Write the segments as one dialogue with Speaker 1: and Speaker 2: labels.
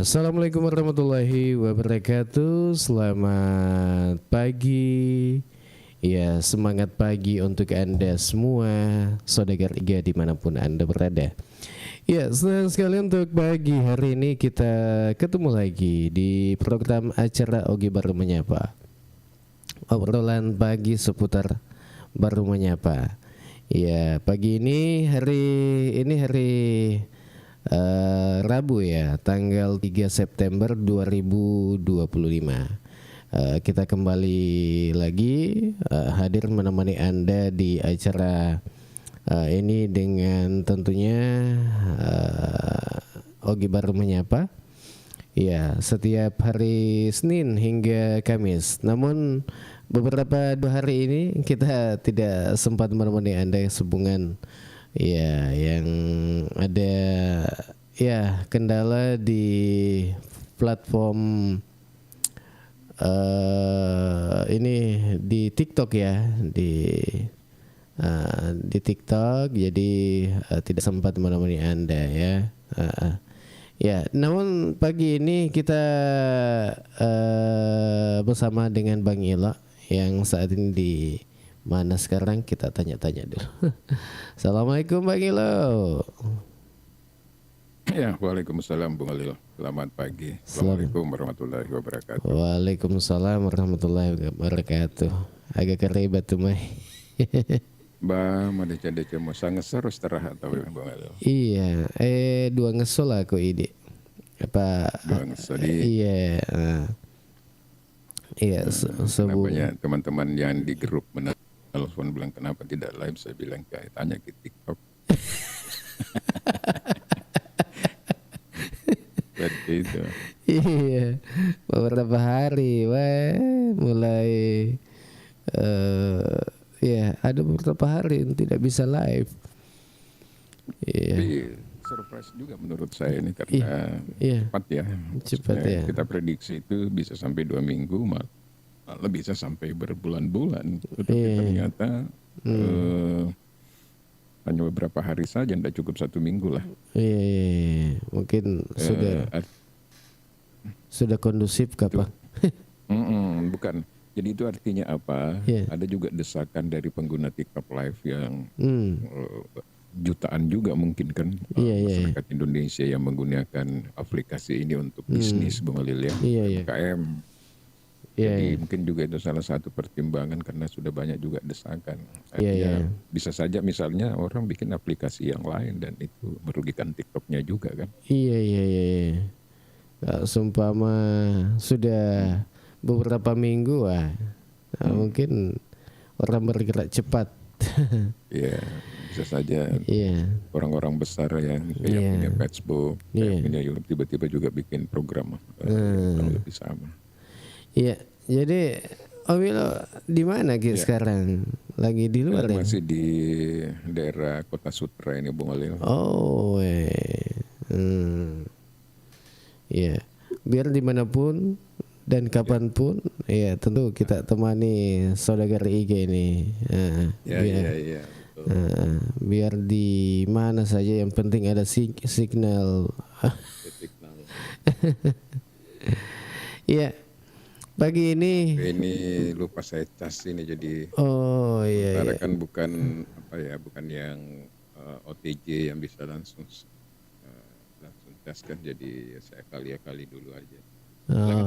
Speaker 1: Assalamualaikum warahmatullahi wabarakatuh. Selamat pagi. Ya, semangat pagi untuk Anda semua, saudagar Iga dimanapun Anda berada. Ya, senang sekali untuk pagi hari ini kita ketemu lagi di program acara Ogi Baru Menyapa. Obrolan pagi seputar Baru Menyapa. Ya, pagi ini hari Rabu ya, tanggal 3 September 2025. Kita kembali lagi hadir menemani Anda di acara ini dengan tentunya Ogi Baru Menyapa. Ya, setiap hari Senin hingga Kamis. Namun beberapa 2 hari ini kita tidak sempat menemani Anda sehubungan ya yang ada ya kendala di platform ini di TikTok ya, di TikTok, jadi tidak sempat menemani Anda ya. Ya, namun pagi ini kita bersama dengan Bang Ila yang saat ini di mana sekarang, kita tanya-tanya dulu. Assalamualaikum Bang Ilo.
Speaker 2: Ya, waalaikumsalam Bung Alil. Selamat pagi. Assalamualaikum warahmatullahi wabarakatuh.
Speaker 1: Waalaikumsalam warahmatullahi wabarakatuh. Agak keribat tuh Mai.
Speaker 2: Ba, made-cade mau sangeser istirahat atau Bung Alil?
Speaker 1: Iya, 2 ngesol aku ide. Apa?
Speaker 2: 2 ngesol di.
Speaker 1: Iya. Iya,
Speaker 2: Kenapanya teman-teman yang di grup telepon bilang kenapa tidak live, saya bilang kayak tanya ke TikTok. Seperti itu.
Speaker 1: Iya, beberapa hari, mulai ya ada beberapa hari yang tidak bisa live. Iya.
Speaker 2: Tapi surprise juga menurut saya ini karena cepat ya.
Speaker 1: Cepat ya.
Speaker 2: Kita prediksi itu bisa sampai 2 minggu, malah bisa sampai berbulan-bulan. Tapi ternyata hanya beberapa hari saja, tidak cukup 1 minggu lah.
Speaker 1: Iya. Mungkin sudah kondusif kapan?
Speaker 2: Bukan. Jadi itu artinya apa? Ada juga desakan dari pengguna TikTok Live yang jutaan juga mungkin kan masyarakat Indonesia yang menggunakan aplikasi ini untuk bisnis, Bung Alil ya, UMKM. Jadi mungkin juga itu salah satu pertimbangan karena sudah banyak juga desakan. Artinya bisa saja misalnya orang bikin aplikasi yang lain dan itu merugikan TikToknya juga kan.
Speaker 1: Iya. Sumpama sudah beberapa minggu mungkin orang bergerak cepat.
Speaker 2: Iya, bisa saja orang-orang besar yang kayak punya Facebook, punya YouTube tiba-tiba juga bikin program kurang lebih sama.
Speaker 1: Iya, jadi Om Ilo di mana sekarang? Lagi di luar ya?
Speaker 2: Masih di daerah Kota Sutra ini, Bung Alil.
Speaker 1: Oh, iya. Biar dimanapun dan kapanpun, ya tentu kita temani saudagar IG ini.
Speaker 2: Iya.
Speaker 1: Biar di mana saja, yang penting ada signal. Iya. Pagi ini
Speaker 2: lupa saya cas ini jadi.
Speaker 1: Oh iya.
Speaker 2: Kan bukan yang OTG yang bisa langsung cas kan, jadi saya kali dulu aja.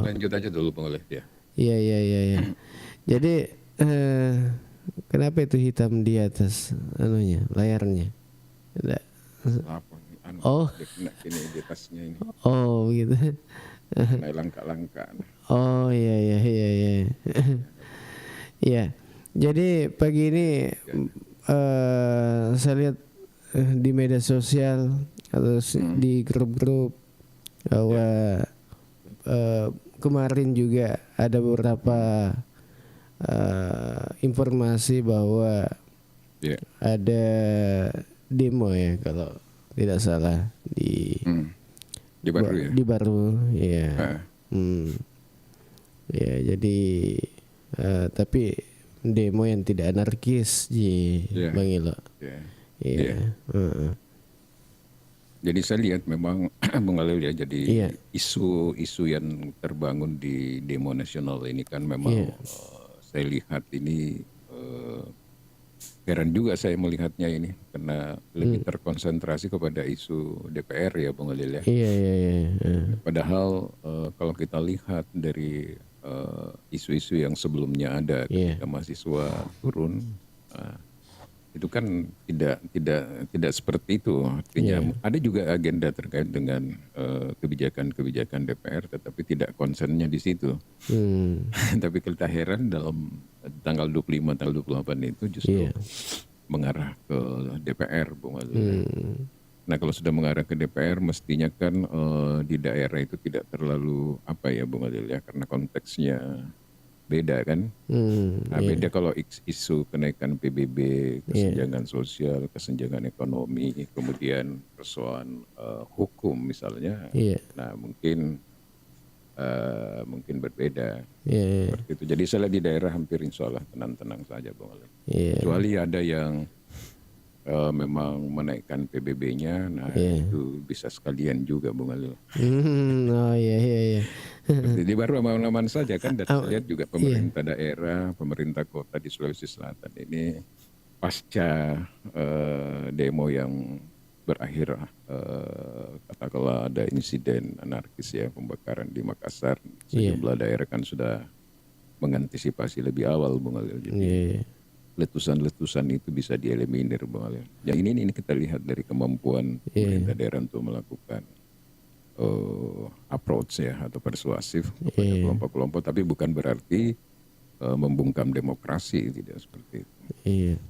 Speaker 2: Lanjut aja dulu Bang ya.
Speaker 1: Iya. Jadi kenapa itu hitam di atas layarnya?
Speaker 2: Ini di atasnya ini.
Speaker 1: Oh gitu.
Speaker 2: Naik langkah-langkah.
Speaker 1: Oh iya. Iya. Jadi pagi ini saya lihat di media sosial atau di grup-grup bahwa kemarin juga ada beberapa informasi bahwa ada demo ya kalau tidak salah di
Speaker 2: Baru ya.
Speaker 1: Di Baru ya. Ya jadi tapi demo yang tidak anarkis Bang Ilo.
Speaker 2: Jadi saya lihat memang Bung Alil ya, jadi isu-isu yang terbangun di demo nasional ini kan memang saya lihat ini heran juga saya melihatnya ini karena lebih terkonsentrasi kepada isu DPR ya Bung Alil ya. Padahal kalau kita lihat dari isu-isu yang sebelumnya ada ketika mahasiswa turun, itu kan tidak seperti itu. Artinya ada juga agenda terkait dengan kebijakan-kebijakan DPR, tetapi tidak concernnya di situ. Tapi kita heran dalam tanggal 25, tanggal 28 itu justru mengarah ke DPR, Bung Ali. Nah kalau sudah mengarah ke DPR, mestinya kan di daerah itu tidak terlalu apa ya, Bung Ali ya, karena konteksnya beda kan. Beda kalau isu kenaikan PBB, kesenjangan sosial, kesenjangan ekonomi, kemudian persoalan hukum misalnya. Nah mungkin berbeda seperti itu. Jadi saya lihat di daerah hampir insya Allah tenang-tenang saja Bung Ali. Kecuali ada yang memang menaikkan PBB-nya, nah itu bisa sekalian juga Bung Ali. Jadi baru aman-aman saja kan, dan lihat juga pemerintah daerah, pemerintah kota di Sulawesi Selatan ini pasca demo yang berakhir katakanlah ada insiden anarkis ya, pembakaran di Makassar, sejumlah daerah kan sudah mengantisipasi lebih awal Bung Ali. Jadi letusan-letusan itu bisa dieliminir Bung Ali. Ya ini kita lihat dari kemampuan pemerintah daerah untuk melakukan approach ya atau persuasif kepada kelompok-kelompok, tapi bukan berarti membungkam demokrasi, tidak seperti itu.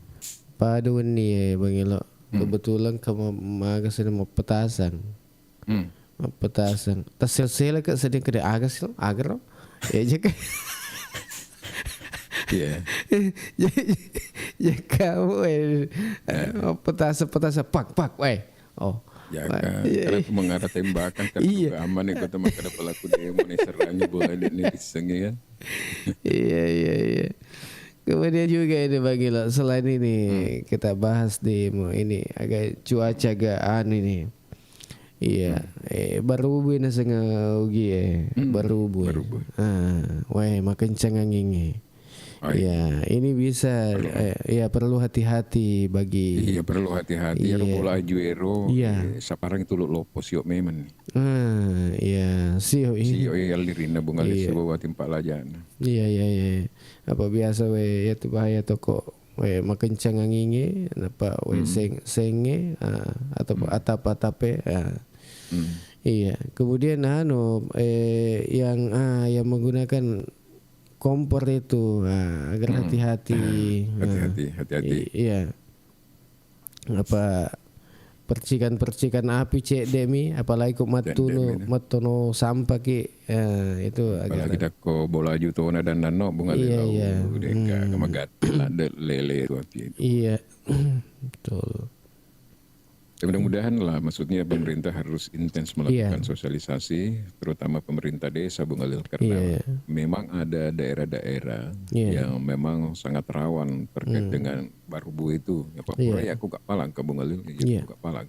Speaker 1: Padu nih Bang Elo, kebetulan kamu magasin mau petasan. Petasan. Tas-sel ke sedang ke agar ya jeka. Ya kamu petasan pak
Speaker 2: Ya kan, karena mengarah tembakan kan juga aman ya, kata maka ada pelaku demo nih serangnya bola ini disengnya kan.
Speaker 1: Iya. Kemudian juga ini Bang Ilo, selain ini kita bahas demo ini agak cuaca agak ini. Baru na nga ugi baru. Makin cengang ini. Ini bisa perlu hati-hati bagi.
Speaker 2: Iya perlu hati-hati. Bola juero. Saparang itu lopo siok memen.
Speaker 1: Siok
Speaker 2: alirina bunga lesi bawa timpak lajan.
Speaker 1: Iya. Apa biasa ya tu bahaya toko. Makin cengang ini apa senge atau atap-atape. Iya. Kemudian yang menggunakan kompor itu agar hati-hati.
Speaker 2: Hati-hati.
Speaker 1: Iya. Apa percikan api cek demi apalagi kok matono sampah ki itu agak
Speaker 2: kita ko bola juto na dan nano bunga deka kamagat lele itu api itu.
Speaker 1: Iya. Betul.
Speaker 2: Mudah-mudahan lah, maksudnya pemerintah harus intens melakukan sosialisasi, terutama pemerintah desa Bung Alil, karena memang ada daerah-daerah yang memang sangat rawan terkait dengan barubu itu. Ya Papua ya aku gak palang ke Bung Alil, aku gak palang.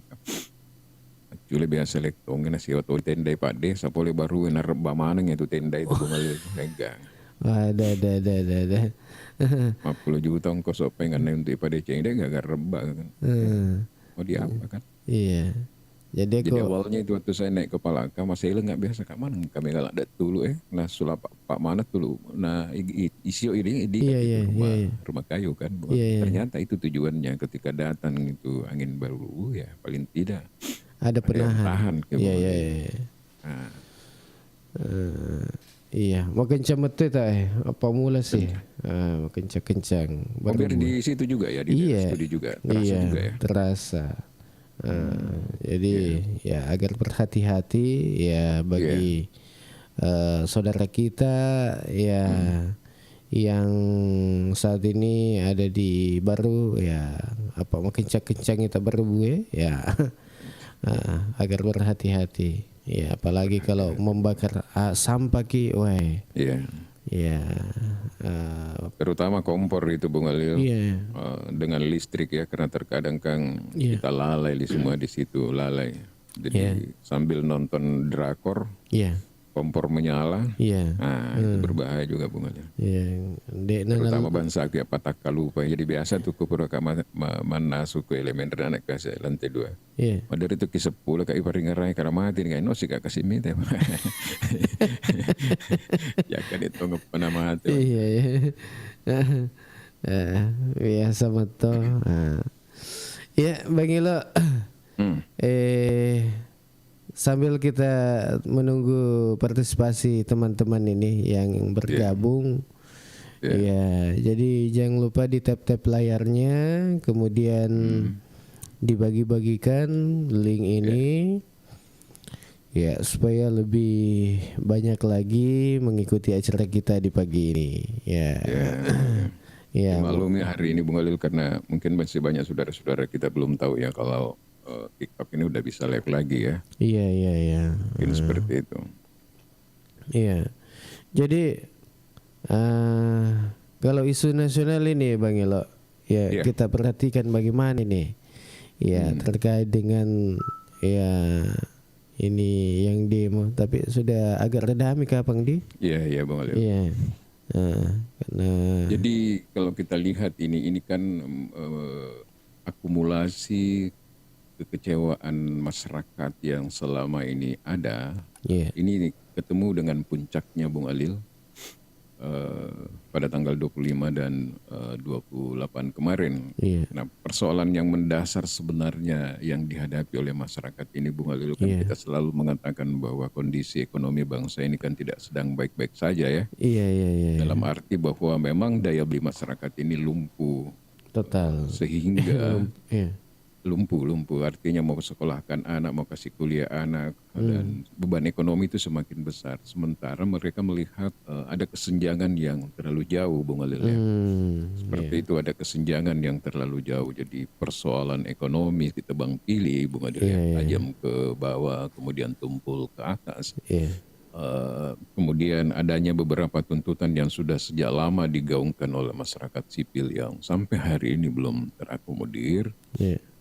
Speaker 2: Jule biasa lektong nasi atau tenda Pak Desa boleh baru narba mana itu tenda itu Bung Alil, enggak.
Speaker 1: Ada.
Speaker 2: 50 juta ongkos pengen untuk pada ceng dia gak rebak kan. Mau di apa kan?
Speaker 1: Iya. Jadi
Speaker 2: awalnya itu waktu saya naik ke Palaka, Mas Ele nggak biasa kak mana kami galak dat dulu nah sulap pak mana dulu, nah isio ini di rumah kayu kan, ternyata itu tujuannya ketika datang itu angin baru ya paling tidak
Speaker 1: ada penahan. Iya, makin cemet itu apa mula sih? Makin kencang.
Speaker 2: Hampir di situ juga ya, di studi juga terasa juga ya.
Speaker 1: Terasa. Jadi ya agar berhati-hati ya bagi saudara kita ya yang saat ini ada di baru ya apa makin kencang kita baru ya agar berhati-hati. Ya, apalagi kalau membakar sampah ki,
Speaker 2: terutama kompor itu Bung Alil, dengan listrik ya, karena terkadang kan kita lalai semua di situ lalai. Jadi sambil nonton drakor, kompor menyala, itu berbahaya juga Bung Ali. Terutama bangsa kayak pataka lupa. Jadi biasa tuh kupura mana suku elemen anak kasih lantai 2. Dari itu kisah pula kayak iparingarai karena mati nggak no sih kak kasih mite. Ya kan itu nggak pernah mati.
Speaker 1: Biasa betul. Ya Bang Ilo. Sambil kita menunggu partisipasi teman-teman ini yang bergabung, ya jadi jangan lupa di tap-tap layarnya, kemudian dibagi-bagikan link ini, ya supaya lebih banyak lagi mengikuti acara kita di pagi ini.
Speaker 2: Ya, maklumi hari ini Bung Alil karena mungkin masih banyak saudara-saudara kita belum tahu ya kalau TikTok ini udah bisa live lagi ya.
Speaker 1: Iya.
Speaker 2: Mungkin seperti itu.
Speaker 1: Iya. Jadi kalau isu nasional ini Bang Elo, kita perhatikan bagaimana ini. Ya, terkait dengan ini yang demo, tapi sudah agak reda kapan di?
Speaker 2: Iya Bang Alil.
Speaker 1: Iya.
Speaker 2: Jadi kalau kita lihat ini kan akumulasi kekecewaan masyarakat yang selama ini ada, ini ketemu dengan puncaknya Bung Alil pada tanggal 25 dan 28 kemarin. Nah, persoalan yang mendasar sebenarnya yang dihadapi oleh masyarakat ini Bung Alil kan kita selalu mengatakan bahwa kondisi ekonomi bangsa ini kan tidak sedang baik-baik saja ya. Dalam arti bahwa memang daya beli masyarakat ini lumpuh
Speaker 1: total
Speaker 2: sehingga lumpuh artinya mau sekolahkan anak, mau kasih kuliah anak, dan beban ekonomi itu semakin besar. Sementara mereka melihat ada kesenjangan yang terlalu jauh Bung Alil ya. Seperti itu, ada kesenjangan yang terlalu jauh. Jadi persoalan ekonomi ditebang pilih Bung Alil ya, tajam ke bawah kemudian tumpul ke atas. Kemudian adanya beberapa tuntutan yang sudah sejak lama digaungkan oleh masyarakat sipil yang sampai hari ini belum terakomodir.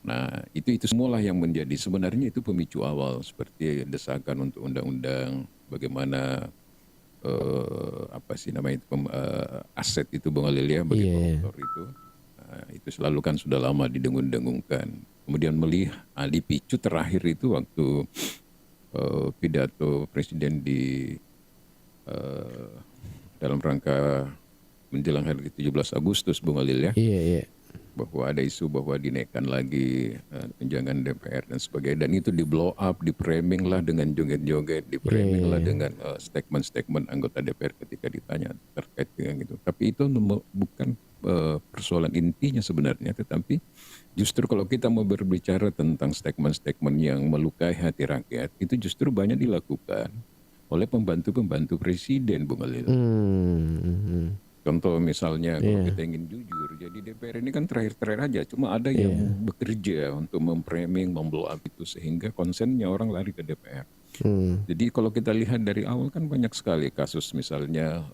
Speaker 2: Nah, itu semualah yang menjadi sebenarnya itu pemicu awal, seperti desakan untuk undang-undang bagaimana aset itu Bung Alil ya bagi koruptor itu. Nah, itu selalu kan sudah lama didengung-dengungkan. Kemudian dipicu terakhir itu waktu pidato Presiden di dalam rangka menjelang hari 17 Agustus Bung Alil ya. Bahwa ada isu bahwa dinaikkan lagi tunjangan DPR dan sebagainya, dan itu di blow up, di framing lah dengan joget-joget, di framing lah dengan statement-statement anggota DPR ketika ditanya terkait dengan itu. Tapi itu bukan persoalan intinya sebenarnya, tetapi justru kalau kita mau berbicara tentang statement-statement yang melukai hati rakyat, itu justru banyak dilakukan oleh pembantu-pembantu presiden Bung Alil. Contoh misalnya kalau kita ingin jujur, jadi DPR ini kan terakhir-terakhir aja, cuma ada yang bekerja untuk memframing, memblow up itu sehingga konsennya orang lari ke DPR. Jadi kalau kita lihat dari awal kan banyak sekali kasus misalnya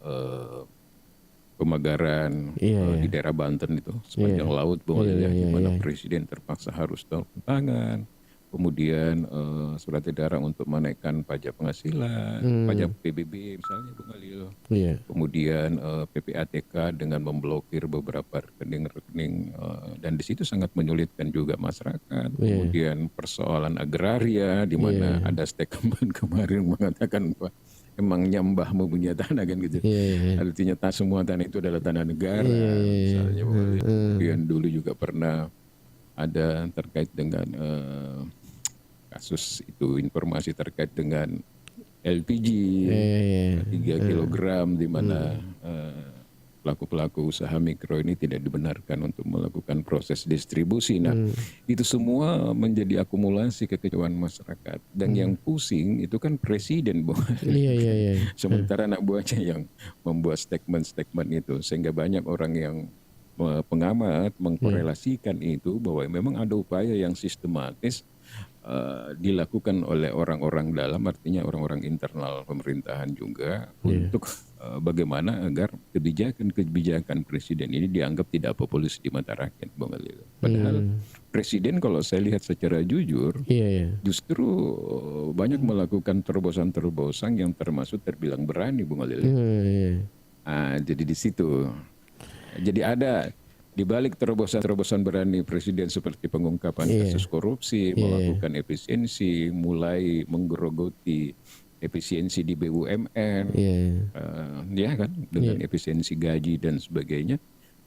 Speaker 2: pemagaran di daerah Banten itu sepanjang laut Bung Alil ya, di mana presiden terpaksa harus turun tangan. Kemudian surat edaran untuk menaikkan pajak penghasilan, pajak PBB misalnya Bung Alil. Kemudian PPATK dengan memblokir beberapa rekening-rekening dan di situ sangat menyulitkan juga masyarakat. Kemudian persoalan agraria di mana ada statement kemarin mengatakan bahwa emang nyambah punya tanah kan gitu. Artinya semua tanah itu adalah tanah negara misalnya Bung Alil. Kemudian dulu juga pernah ada terkait dengan kasus itu, informasi terkait dengan LPG 3 kilogram di mana pelaku-pelaku usaha mikro ini tidak dibenarkan untuk melakukan proses distribusi. Nah, itu semua menjadi akumulasi kekecewaan masyarakat. Dan yang pusing itu kan presiden, Bu. Sementara anak buahnya yang membuat statement-statement itu, sehingga banyak orang yang pengamat mengkorelasikan itu bahwa memang ada upaya yang sistematis dilakukan oleh orang-orang dalam, artinya orang-orang internal pemerintahan juga untuk bagaimana agar kebijakan presiden ini dianggap tidak populis di mata rakyat, Bang Ali. Padahal presiden kalau saya lihat secara jujur, justru banyak melakukan terobosan-terobosan yang termasuk terbilang berani, Bang Ali. Jadi di situ, jadi ada di balik terobosan-terobosan berani presiden seperti pengungkapan kasus korupsi, melakukan efisiensi, mulai menggerogoti efisiensi di BUMN, ya kan, dengan efisiensi gaji dan sebagainya.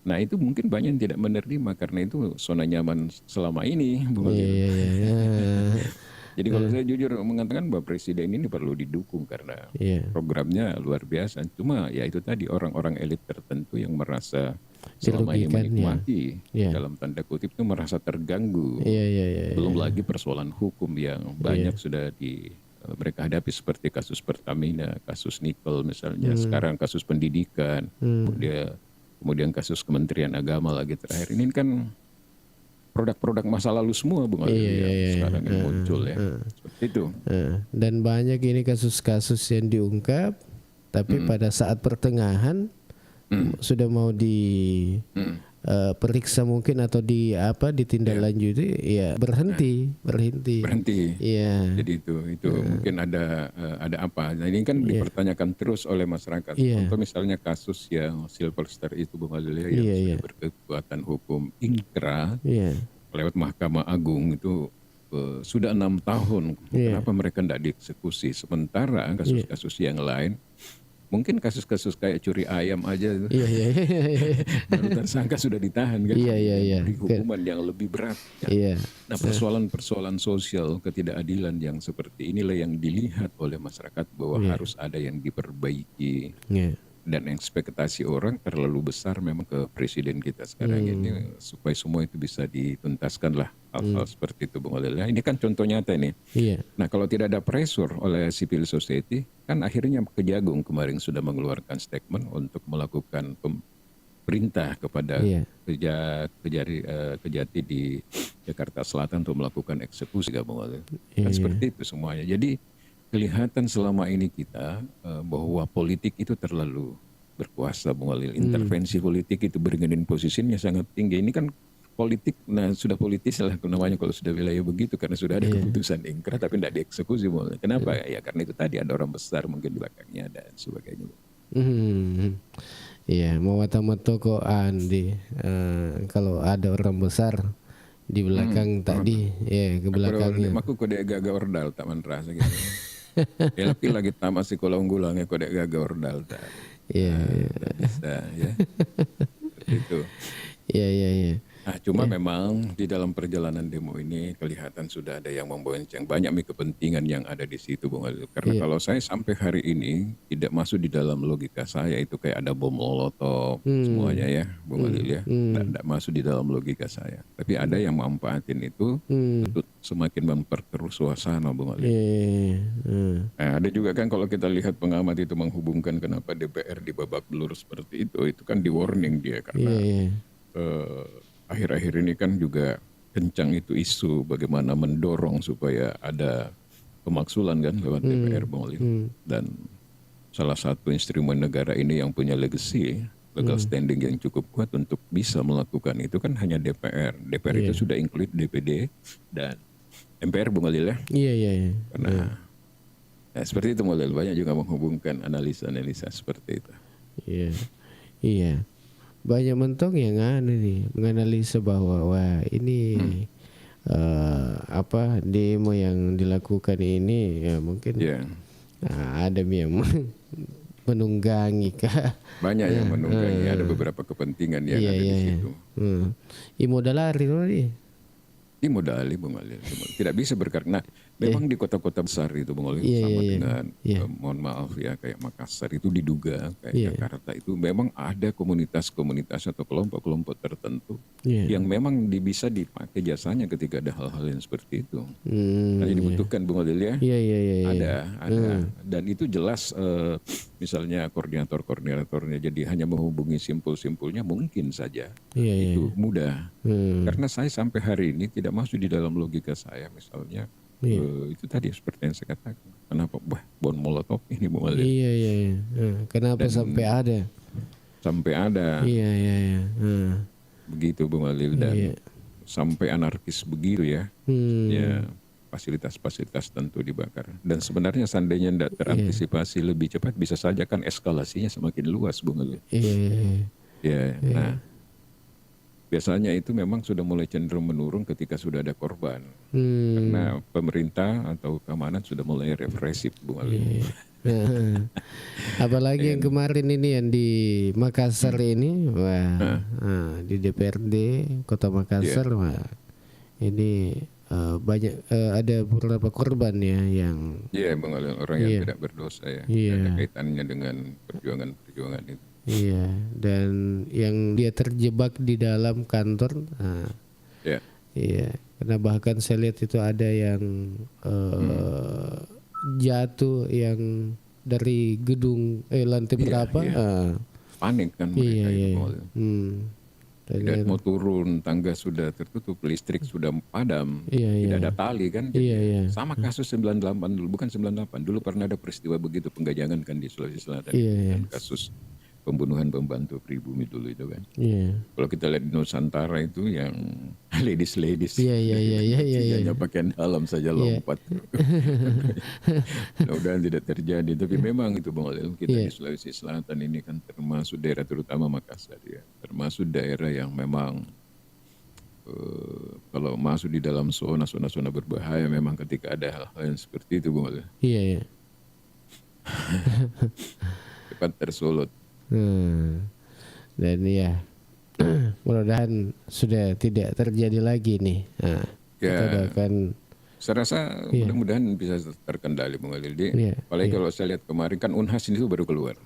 Speaker 2: Nah itu mungkin banyak yang tidak menerima karena itu zona nyaman selama ini. Jadi kalau saya jujur mengatakan bahwa presiden ini perlu didukung karena programnya luar biasa. Cuma ya itu tadi orang-orang elit tertentu yang merasa selama ini menikmati dalam tanda kutip itu merasa terganggu. Belum lagi persoalan hukum yang banyak sudah mereka hadapi seperti kasus Pertamina, kasus nikel misalnya, sekarang kasus pendidikan, kemudian kasus Kementerian Agama lagi terakhir. Ini kan produk-produk masa lalu semua, Bung Ali, sekarang yang muncul ya. Seperti itu.
Speaker 1: Dan banyak ini kasus-kasus yang diungkap, tapi pada saat pertengahan sudah mau periksa mungkin atau ditindaklanjuti, berhenti. Iya.
Speaker 2: Jadi itu mungkin ada apa? Nah ini kan dipertanyakan terus oleh masyarakat. Contoh misalnya kasus yang Silverster itu, Bung Ali, yang sudah berkekuatan hukum ingkrah lewat Mahkamah Agung itu sudah 6 tahun. Kenapa mereka tidak dieksekusi? Sementara kasus-kasus yang lain, mungkin kasus-kasus kayak curi ayam aja itu, baru tersangka sudah ditahan kan, beri hukuman yang lebih berat. Nah persoalan-persoalan sosial ketidakadilan yang seperti inilah yang dilihat oleh masyarakat bahwa harus ada yang diperbaiki. Dan ekspektasi orang terlalu besar memang ke presiden kita sekarang ini supaya semua itu bisa dituntaskan lah hal-hal seperti itu, Bung Ali. Ini kan contoh nyata ini. Nah kalau tidak ada pressure oleh civil society, kan akhirnya Kejagung kemarin sudah mengeluarkan statement untuk melakukan perintah kepada Kejati di Jakarta Selatan untuk melakukan eksekusi, Bung Ali. Kan seperti itu semuanya. Jadi kelihatan selama ini kita bahwa politik itu terlalu berkuasa, Bung Ali. Intervensi politik itu bergenin posisinya sangat tinggi. Ini kan politik, nah sudah politis lah namanya kalau sudah wilayah begitu karena sudah ada keputusan ingkrah tapi tidak dieksekusi, Bung Ali. Kenapa? Ya karena itu tadi ada orang besar mungkin di belakangnya dan sebagainya.
Speaker 1: Mau watamoto kok Andi, kalau ada orang besar di belakang tadi, ke belakangnya.
Speaker 2: Aku kode gaga ordal tak rasa gitu. Tapi lagi tamat sekolah unggulangnya kode gaga ordal tak. Bisa ya. Itu.
Speaker 1: Iya.
Speaker 2: Nah, cuma memang di dalam perjalanan demo ini kelihatan sudah ada yang membonceng banyak kepentingan yang ada di situ, Bung Ali. Karena kalau saya sampai hari ini tidak masuk di dalam logika saya itu kayak ada bom molotov semuanya ya, Bung Ali ya. Tidak masuk di dalam logika saya. Tapi ada yang memanfaatin itu untuk semakin memperkeruh suasana, Bung Ali. Nah, ada juga kan kalau kita lihat pengamat itu menghubungkan kenapa DPR di babak belur seperti itu kan di warning dia karena akhir-akhir ini kan juga kencang itu isu bagaimana mendorong supaya ada pemaksulan kan lewat DPR, Bung Ali. Dan salah satu instrumen negara ini yang punya legacy, legal standing yang cukup kuat untuk bisa melakukan itu kan hanya DPR. DPR itu sudah include DPD dan MPR, Bung Ali ya.
Speaker 1: Iya.
Speaker 2: Karena seperti itu, Bung Ali. Banyak juga menghubungkan analisa-analisa seperti itu.
Speaker 1: Iya. Banyak mentong yang menganalisa bahwa wah ini demo yang dilakukan ini ya mungkin ada yang menunggangi kah?
Speaker 2: Banyak yang menunggangi, ada beberapa kepentingan yang ada di situ.
Speaker 1: Modalari
Speaker 2: Modali, Bung Ali. Tidak bisa berkarena memang di kota-kota besar itu, Bung Ali, sama dengan mohon maaf ya kayak Makassar itu diduga kayak Jakarta itu memang ada komunitas-komunitas atau kelompok-kelompok tertentu yang memang bisa dipakai jasanya ketika ada hal-hal yang seperti itu. Nah, dibutuhkan, Bung Ali ya. Ada. Dan itu jelas misalnya koordinator-koordinatornya jadi hanya menghubungi simpul-simpulnya mungkin saja. Itu mudah. Karena saya sampai hari ini tidak masuk di dalam logika saya misalnya itu tadi seperti yang saya katakan. kenapa bom molotov ini Bung Walil.
Speaker 1: Iya. Kenapa sampai ada?
Speaker 2: Sampai ada.
Speaker 1: Iya.
Speaker 2: Begitu Bung Walil, dan sampai anarkis begitu ya. Ya, fasilitas-fasilitas tentu dibakar. Dan sebenarnya seandainya tidak terantisipasi lebih cepat, bisa saja kan eskalasinya semakin luas Bung Walil. Nah, biasanya itu memang sudah mulai cenderung menurun ketika sudah ada korban. Karena pemerintah atau keamanan sudah mulai represif Bung Walil.
Speaker 1: Apalagi yang kemarin ini yang di Makassar ini, di DPRD Kota Makassar, ini banyak ada beberapa korban ya yang
Speaker 2: Bang Walil, orang yang tidak berdosa ya, ada kaitannya dengan perjuangan itu.
Speaker 1: Iya, dan yang dia terjebak di dalam kantor, iya, karena bahkan saya lihat itu ada yang jatuh yang dari gedung lantai berapa,
Speaker 2: panik kan mereka itu. Tidak mau turun, tangga sudah tertutup, listrik sudah padam, tidak ada tali kan. Sama kasus 98 dulu, bukan 98, dulu pernah ada peristiwa begitu penggajangan kan di Sulawesi Selatan, kan kasus pembunuhan pembantu pribumi dulu itu kan. Kalau kita lihat di Nusantara itu yang ladies hanya pakaian dalam saja lompat. Mudah-mudahan tidak terjadi, tapi memang itu Bang Walil, kita di Sulawesi Selatan ini kan termasuk daerah, terutama Makassar ya, termasuk daerah yang memang kalau masuk di dalam zona berbahaya memang ketika ada hal-hal yang seperti itu Bang Walil. Cepat tersulut. Dan mudah-mudahan sudah tidak terjadi lagi nih. Kita doakan. Saya rasa mudah-mudahan bisa terkendali Bung Walil. Apalagi kalau saya lihat kemarin kan Unhas ini baru keluar.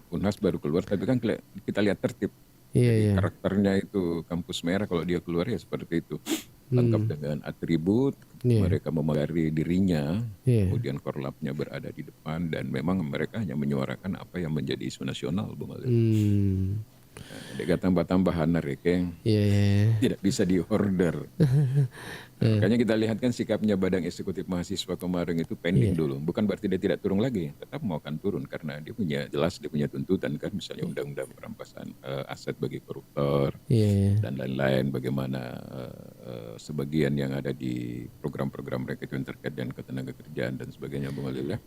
Speaker 2: Tapi kan kita lihat tertib. Karakternya itu kampus merah, kalau dia keluar ya seperti itu. Lengkap dengan atribut, mereka memagari dirinya, kemudian korlapnya berada di depan, dan memang mereka hanya menyuarakan apa yang menjadi isu nasional Bung Walil. Dia tambah-tambahan rekeng, tidak bisa diorder. Makanya kita lihat kan sikapnya Badan Eksekutif Mahasiswa kemarin itu pending dulu. Bukan berarti dia tidak turun lagi, tetap mau akan turun karena dia punya tuntutan kan, misalnya undang-undang perampasan aset bagi koruptor dan lain-lain. Bagaimana sebagian yang ada di program-program mereka itu yang terkait dengan ketenagakerjaan dan sebagainya Bung Walil ya.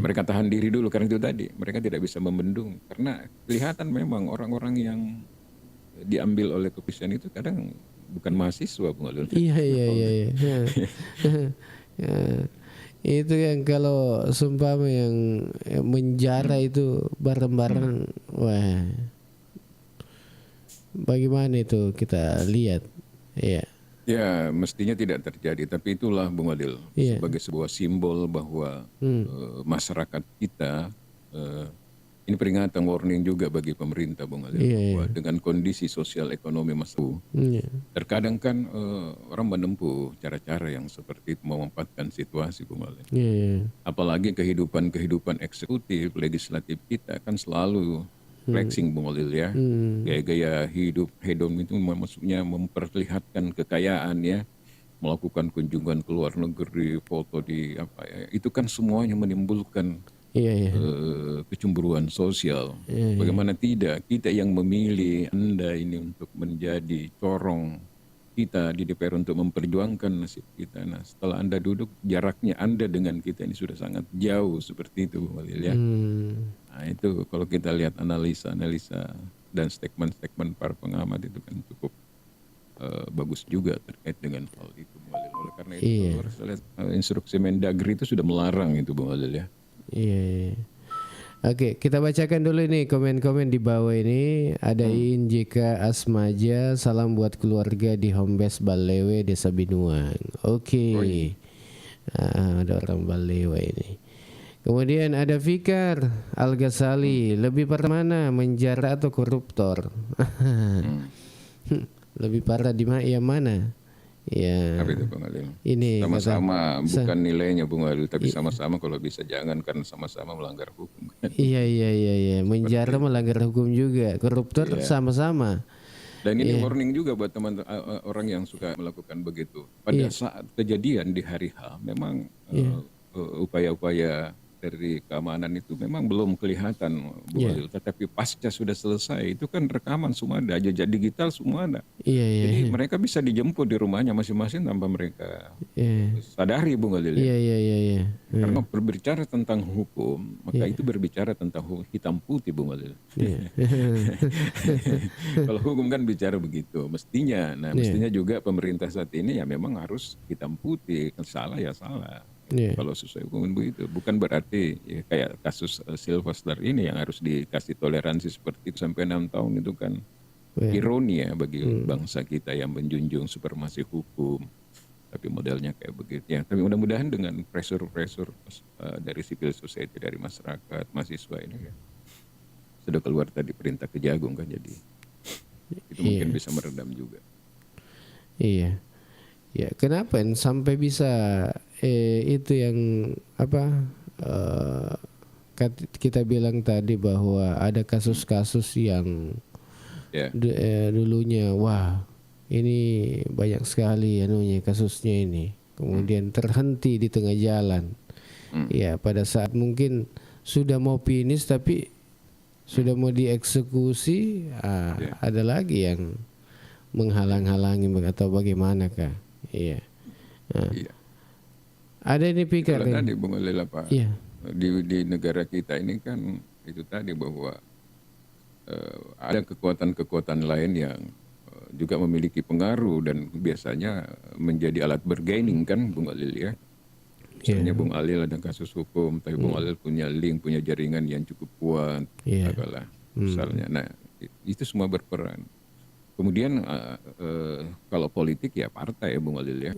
Speaker 2: Mereka tahan diri dulu karena itu tadi, mereka tidak bisa membendung karena kelihatan memang orang-orang yang diambil oleh kepolisian itu kadang bukan mahasiswa Bung Walil.
Speaker 1: Iya. Itu yang kalau sumpah yang menjara itu bareng-bareng, wah, bagaimana itu kita lihat,
Speaker 2: Ya mestinya tidak terjadi, tapi itulah Bung Walil sebagai sebuah simbol bahwa masyarakat kita. Ini peringatan, warning juga bagi pemerintah Bung Walil, bahwa dengan kondisi sosial ekonomi masuk, terkadang kan orang menempuh cara-cara yang seperti itu memanfaatkan situasi Bung Walil. Apalagi kehidupan eksekutif, legislatif kita kan selalu flexing Bung Walil ya, gaya-gaya hidup hedon itu maksudnya memperlihatkan kekayaan ya, melakukan kunjungan ke luar negeri, foto di itu kan semuanya menimbulkan kecemburuan sosial. Bagaimana tidak kita yang memilih Anda ini untuk menjadi corong kita di DPR untuk memperjuangkan nasib kita. Nah, setelah Anda duduk, jaraknya Anda dengan kita ini sudah sangat jauh seperti itu, Walil ya. Nah, itu kalau kita lihat analisa dan statement-statement para pengamat itu kan cukup bagus juga terkait dengan hal itu, Walil. Oleh karena itu, saya lihat instruksi Mendagri itu sudah melarang itu, Bung Walil ya.
Speaker 1: Oke, kita bacakan dulu nih komen-komen di bawah ini. Ada Injika Asmaja, salam buat keluarga di Hombes Balewe Desa Binuang. Oke. Ada orang Balewe ini. Kemudian ada Fikar Al-Ghazali, lebih parah mana, menjara atau koruptor? Lebih parah di mana? Ya.
Speaker 2: Apa itu Bung Walil?
Speaker 1: Ini
Speaker 2: sama-sama bukan nilainya Bung Walil, tapi sama-sama kalau bisa jangan, karena sama-sama melanggar hukum.
Speaker 1: Iya. Menjara melanggar hukum juga, koruptor sama-sama.
Speaker 2: Dan ini warning juga buat teman orang yang suka melakukan begitu. Pada saat kejadian di hari H, memang upaya-upaya dari keamanan itu memang belum kelihatan, Bu Walil. Tetapi pasca sudah selesai itu kan rekaman semua ada, jejak digital semua ada. Jadi mereka bisa dijemput di rumahnya masing-masing tanpa mereka sadari, Bu Walil. Karena berbicara tentang hukum, maka itu berbicara tentang hitam putih, Bu Walil. Kalau hukum kan bicara begitu, mestinya. Nah, mestinya juga pemerintah saat ini ya memang harus hitam putih, salah ya salah. Kalau sesuai hukum begitu, bukan berarti ya, kayak kasus Sylvester ini yang harus dikasih toleransi seperti itu sampai 6 tahun itu kan ironi ya bagi bangsa kita yang menjunjung supremasi hukum. Tapi modelnya kayak begitu ya. Tapi mudah-mudahan dengan pressure dari civil society, dari masyarakat, mahasiswa ini ya, sudah keluar tadi perintah Kejagung kan, jadi itu mungkin bisa meredam juga.
Speaker 1: Iya. Ya, kenapa sampai bisa itu yang kita bilang tadi bahwa ada kasus-kasus yang dulunya wah ini banyak sekali kasusnya ini, kemudian terhenti di tengah jalan. Ya, pada saat mungkin sudah mau finish tapi sudah mau dieksekusi, ada lagi yang menghalang-halangi atau bagaimanakah? Iya. Ada ini pikir
Speaker 2: tadi Bung Alil Pak. Di negara kita ini kan itu tadi bahwa ada kekuatan-kekuatan lain yang juga memiliki pengaruh dan biasanya menjadi alat bergaining kan, Bung Alil ya. Misalnya Bung Alil ada kasus hukum, tapi Bung Alil punya link, punya jaringan yang cukup kuat, misalnya. Nah, itu semua berperan. Kemudian kalau politik ya partai ya Bung Alil ya.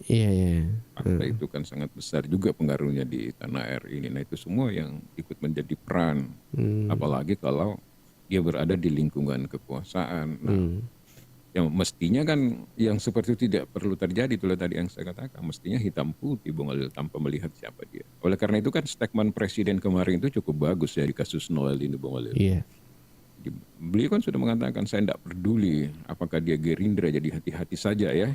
Speaker 2: Partai itu kan sangat besar juga pengaruhnya di tanah air ini. Nah, itu semua yang ikut menjadi peran. Apalagi kalau dia berada di lingkungan kekuasaan. Nah, yang mestinya kan yang seperti itu tidak perlu terjadi, itulah tadi yang saya katakan, mestinya hitam putih Bung Alil tanpa melihat siapa dia. Oleh karena itu kan statement presiden kemarin itu cukup bagus ya di kasus Noel ini Bung Alil. Beliau kan sudah mengatakan saya tidak peduli apakah dia Gerindra, jadi hati-hati saja ya.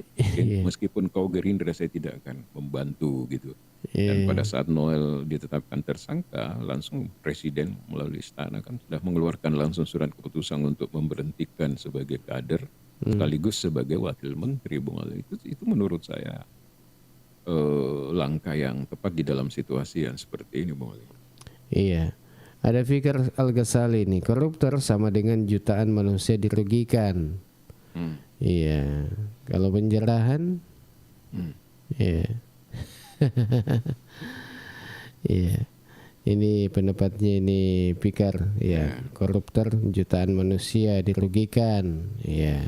Speaker 2: Meskipun kau Gerindra saya tidak akan membantu gitu. Dan pada saat Noel ditetapkan tersangka, langsung presiden melalui istana kan sudah mengeluarkan langsung surat keputusan untuk memberhentikan sebagai kader sekaligus sebagai wakil menteri Bung Alil. Itu menurut saya langkah yang tepat di dalam situasi yang seperti ini Bung Alil.
Speaker 1: Iya. Ada Fikar Al-Ghazali nih, koruptor sama dengan jutaan manusia dirugikan. Iya. Kalau penjarahan, iya. Iya. Ini pendapatnya ini Fikar, ya. Koruptor jutaan manusia dirugikan, iya.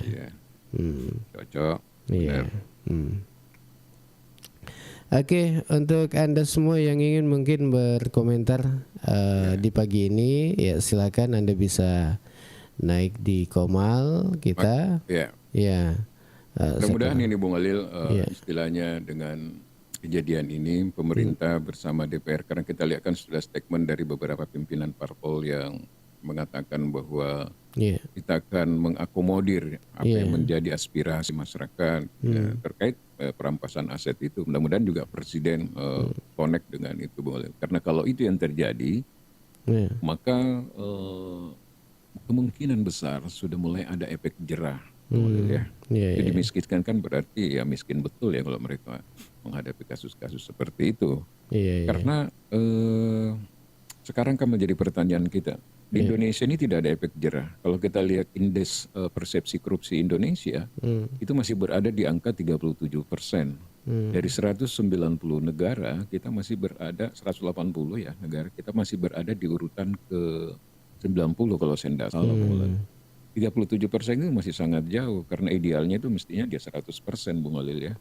Speaker 2: Cocok.
Speaker 1: Iya. Oke, untuk Anda semua yang ingin mungkin berkomentar di pagi ini, ya silakan Anda bisa naik di Komal kita.
Speaker 2: Mudah-mudahan ini Bung Alil istilahnya dengan kejadian ini pemerintah bersama DPR, karena kita lihat kan sudah statement dari beberapa pimpinan parpol yang mengatakan bahwa kita akan mengakomodir apa yang menjadi aspirasi masyarakat terkait perampasan aset itu. Mudah-mudahan juga Presiden connect dengan itu, karena kalau itu yang terjadi, maka kemungkinan besar sudah mulai ada efek jerah. Jadi miskinkan kan berarti ya miskin betul ya kalau mereka menghadapi kasus-kasus seperti itu. Karena sekarang kan menjadi pertanyaan kita. Di Indonesia ini tidak ada efek jerah. Kalau kita lihat indeks persepsi korupsi Indonesia, itu masih berada di angka 37%. Dari 190 negara, kita masih berada, 180 ya negara, kita masih berada di urutan ke 90 kalau saya tidak salah. 37% itu masih sangat jauh, karena idealnya itu mestinya dia 100% Bung Alil ya.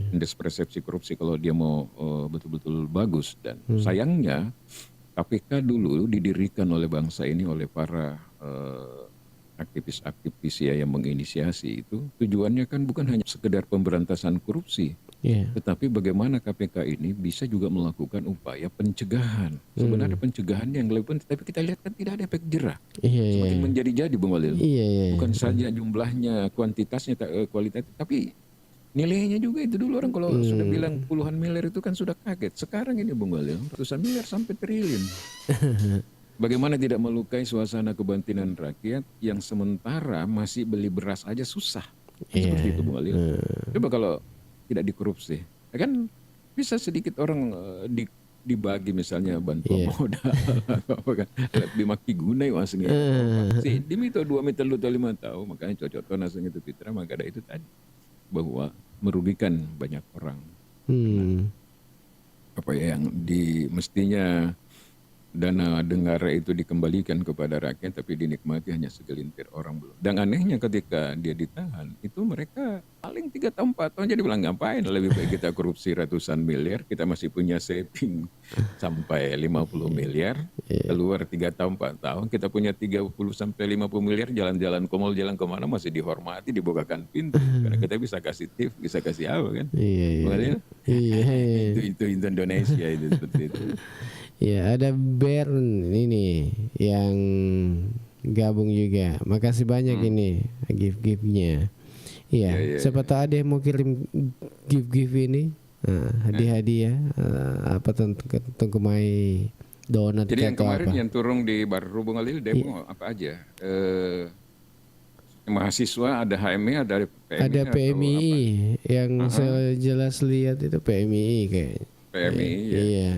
Speaker 2: Indeks persepsi korupsi kalau dia mau betul-betul bagus. Dan sayangnya, KPK dulu didirikan oleh bangsa ini oleh para aktivis-aktivis ya yang menginisiasi itu. Tujuannya kan bukan hanya sekedar pemberantasan korupsi, tetapi bagaimana KPK ini bisa juga melakukan upaya pencegahan. Sebenarnya pencegahan yang dilakukan, tapi kita lihat kan tidak ada efek jerah. Semakin menjadi-jadi Bung Walil. Bukan saja jumlahnya, kuantitasnya, kualitas, tapi nilainya juga itu dulu orang kalau sudah bilang puluhan miliar itu kan sudah kaget. Sekarang ini Bung Walil, ratusan miliar sampai triliun. Bagaimana tidak melukai suasana kebatinan rakyat yang sementara masih beli beras aja susah. Seperti itu Bung Walil. Coba kalau tidak dikorupsi, ya kan bisa sedikit orang dibagi misalnya bantuan modal apa kan dimaki gunai masing si dimi itu 2 meter lu 5 tahun makanya cocok to naseng itu Fitra maka ada itu tadi bahwa merugikan banyak orang. Apa ya yang mestinya dana negara itu dikembalikan kepada rakyat tapi dinikmati hanya segelintir orang belum. Dan anehnya ketika dia ditahan itu mereka paling 3 tahun 4 tahun jadi bilang ngapain lebih baik kita korupsi ratusan miliar kita masih punya saving sampai 50 miliar keluar 3 tahun 4 tahun kita punya 30 sampai 50 miliar jalan-jalan ke mall jalan kemana masih dihormati dibukakan pintu karena kita bisa kasih tip bisa kasih apa kan. Itu Indonesia itu seperti itu.
Speaker 1: Ya ada Bern ini yang gabung juga. Makasih banyak ini gift-giftnya. Iya, siapa tahu ada yang mau kirim gift-gift ini. Hadiah-hadiah apa tentang mai donat.
Speaker 2: Jadi yang kemarin
Speaker 1: apa.
Speaker 2: Yang turun di Baru Bung Alil demo apa aja? Mahasiswa ada HMI ada PMI.
Speaker 1: Ada PMI yang saya jelas lihat itu PMI kayak.
Speaker 2: PMI
Speaker 1: ya.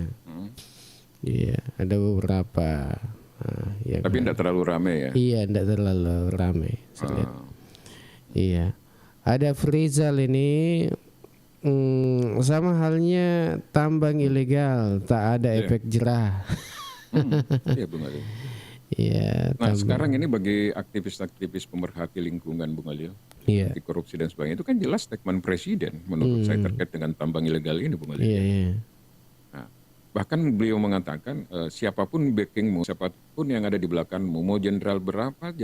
Speaker 1: Iya, ada beberapa.
Speaker 2: Tapi tidak terlalu ramai ya?
Speaker 1: Iya, tidak terlalu ramai. Iya, ada Frizal ini sama halnya tambang ilegal, tak ada efek jerah.
Speaker 2: Iya, Bung Ali.
Speaker 1: Iya.
Speaker 2: Nah, sekarang ini bagi aktivis-aktivis pemerhati lingkungan, Bung Ali, anti korupsi dan sebagainya itu kan jelas statement presiden menurut saya terkait dengan tambang ilegal ini, Bung Ali.
Speaker 1: Iya.
Speaker 2: Bahkan beliau mengatakan siapapun backingmu, siapapun yang ada di belakangmu, mau jenderal berapa,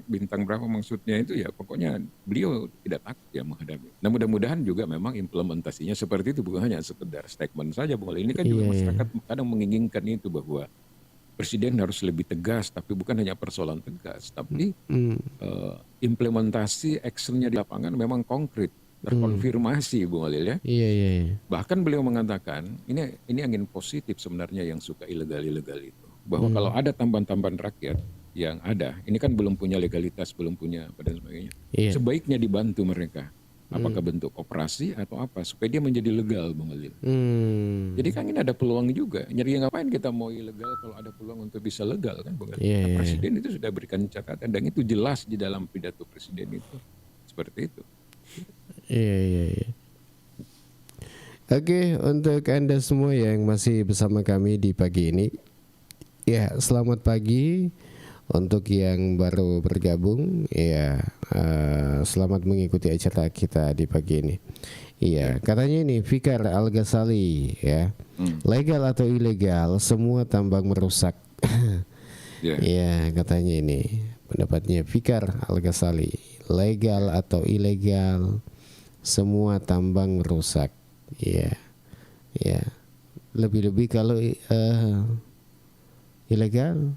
Speaker 2: bintang berapa maksudnya itu ya pokoknya beliau tidak takut ya menghadapi. Nah mudah-mudahan juga memang implementasinya seperti itu bukan hanya sekedar statement saja. Ini kan juga masyarakat kadang menginginkan itu bahwa presiden harus lebih tegas, tapi bukan hanya persoalan tegas, tapi implementasi actionnya di lapangan memang konkret. Terkonfirmasi Bung Alil ya.
Speaker 1: Iya.
Speaker 2: Bahkan beliau mengatakan ini angin positif sebenarnya yang suka ilegal itu. Bahwa kalau ada tambahan-tambahan rakyat yang ada, ini kan belum punya legalitas, belum punya dan sebagainya. Sebaiknya dibantu mereka. Apakah bentuk koperasi atau apa supaya dia menjadi legal Bung Alil. Jadi kan ini ada peluang juga. Jadi ngapain kita mau ilegal kalau ada peluang untuk bisa legal kan Bung Alil. Presiden itu sudah berikan catatan dan itu jelas di dalam pidato presiden itu. Seperti itu.
Speaker 1: Iya. Oke, untuk Anda semua yang masih bersama kami di pagi ini, ya selamat pagi. Untuk yang baru bergabung, ya selamat mengikuti acara kita di pagi ini. Iya, katanya ini Fikar Al-Ghazali ya, legal atau ilegal, semua tambang merusak. Iya, katanya ini pendapatnya Fikar Al-Ghazali, legal atau ilegal, semua tambang rusak. Ya. Lebih-lebih kalau ilegal.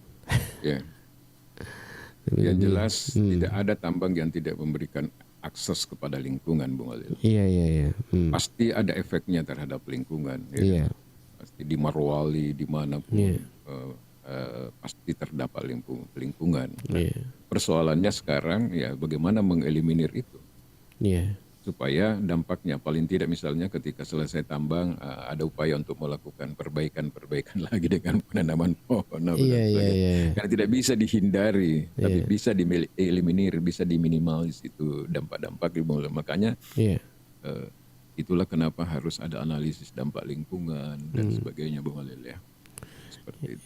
Speaker 2: Yang jelas tidak ada tambang yang tidak memberikan akses kepada lingkungan, Bung Alil.
Speaker 1: Iya.
Speaker 2: Pasti ada efeknya terhadap lingkungan.
Speaker 1: Iya.
Speaker 2: Pasti di Marwali, dimanapun pasti terdapat lingkungan. Nah, persoalannya sekarang ya bagaimana mengeliminir itu.
Speaker 1: Iya.
Speaker 2: Supaya dampaknya paling tidak misalnya ketika selesai tambang ada upaya untuk melakukan perbaikan lagi dengan penanaman pohon.
Speaker 1: Iya.
Speaker 2: Karena tidak bisa dihindari, tapi bisa dieliminir, bisa diminimalis itu dampak-dampak. Makanya itulah kenapa harus ada analisis dampak lingkungan dan sebagainya, Bung Alil ya. Seperti itu.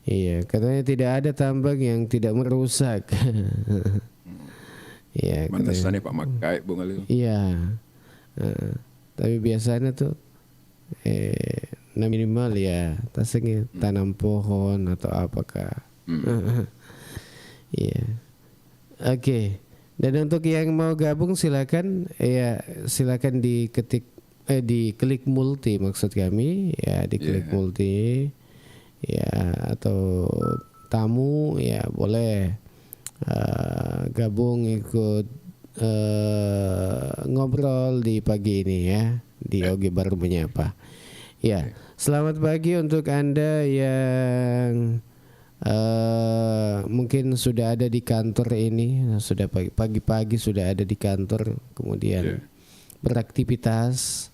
Speaker 1: Iya. Katanya tidak ada tambang yang tidak merusak. Iya,
Speaker 2: mantesannya Pak Makai, Bung Alil.
Speaker 1: Iya. Tapi biasanya tuh minimal ya tasnya tanam pohon atau apakah. Iya. Oke. Dan untuk yang mau gabung silakan diklik multi maksud kami ya, diklik multi ya, atau tamu ya boleh gabung ikut ngobrol di pagi ini ya di Oge Baru Menyapa. Ya, selamat pagi untuk Anda yang mungkin sudah ada di kantor ini, sudah pagi-pagi sudah ada di kantor, kemudian beraktivitas.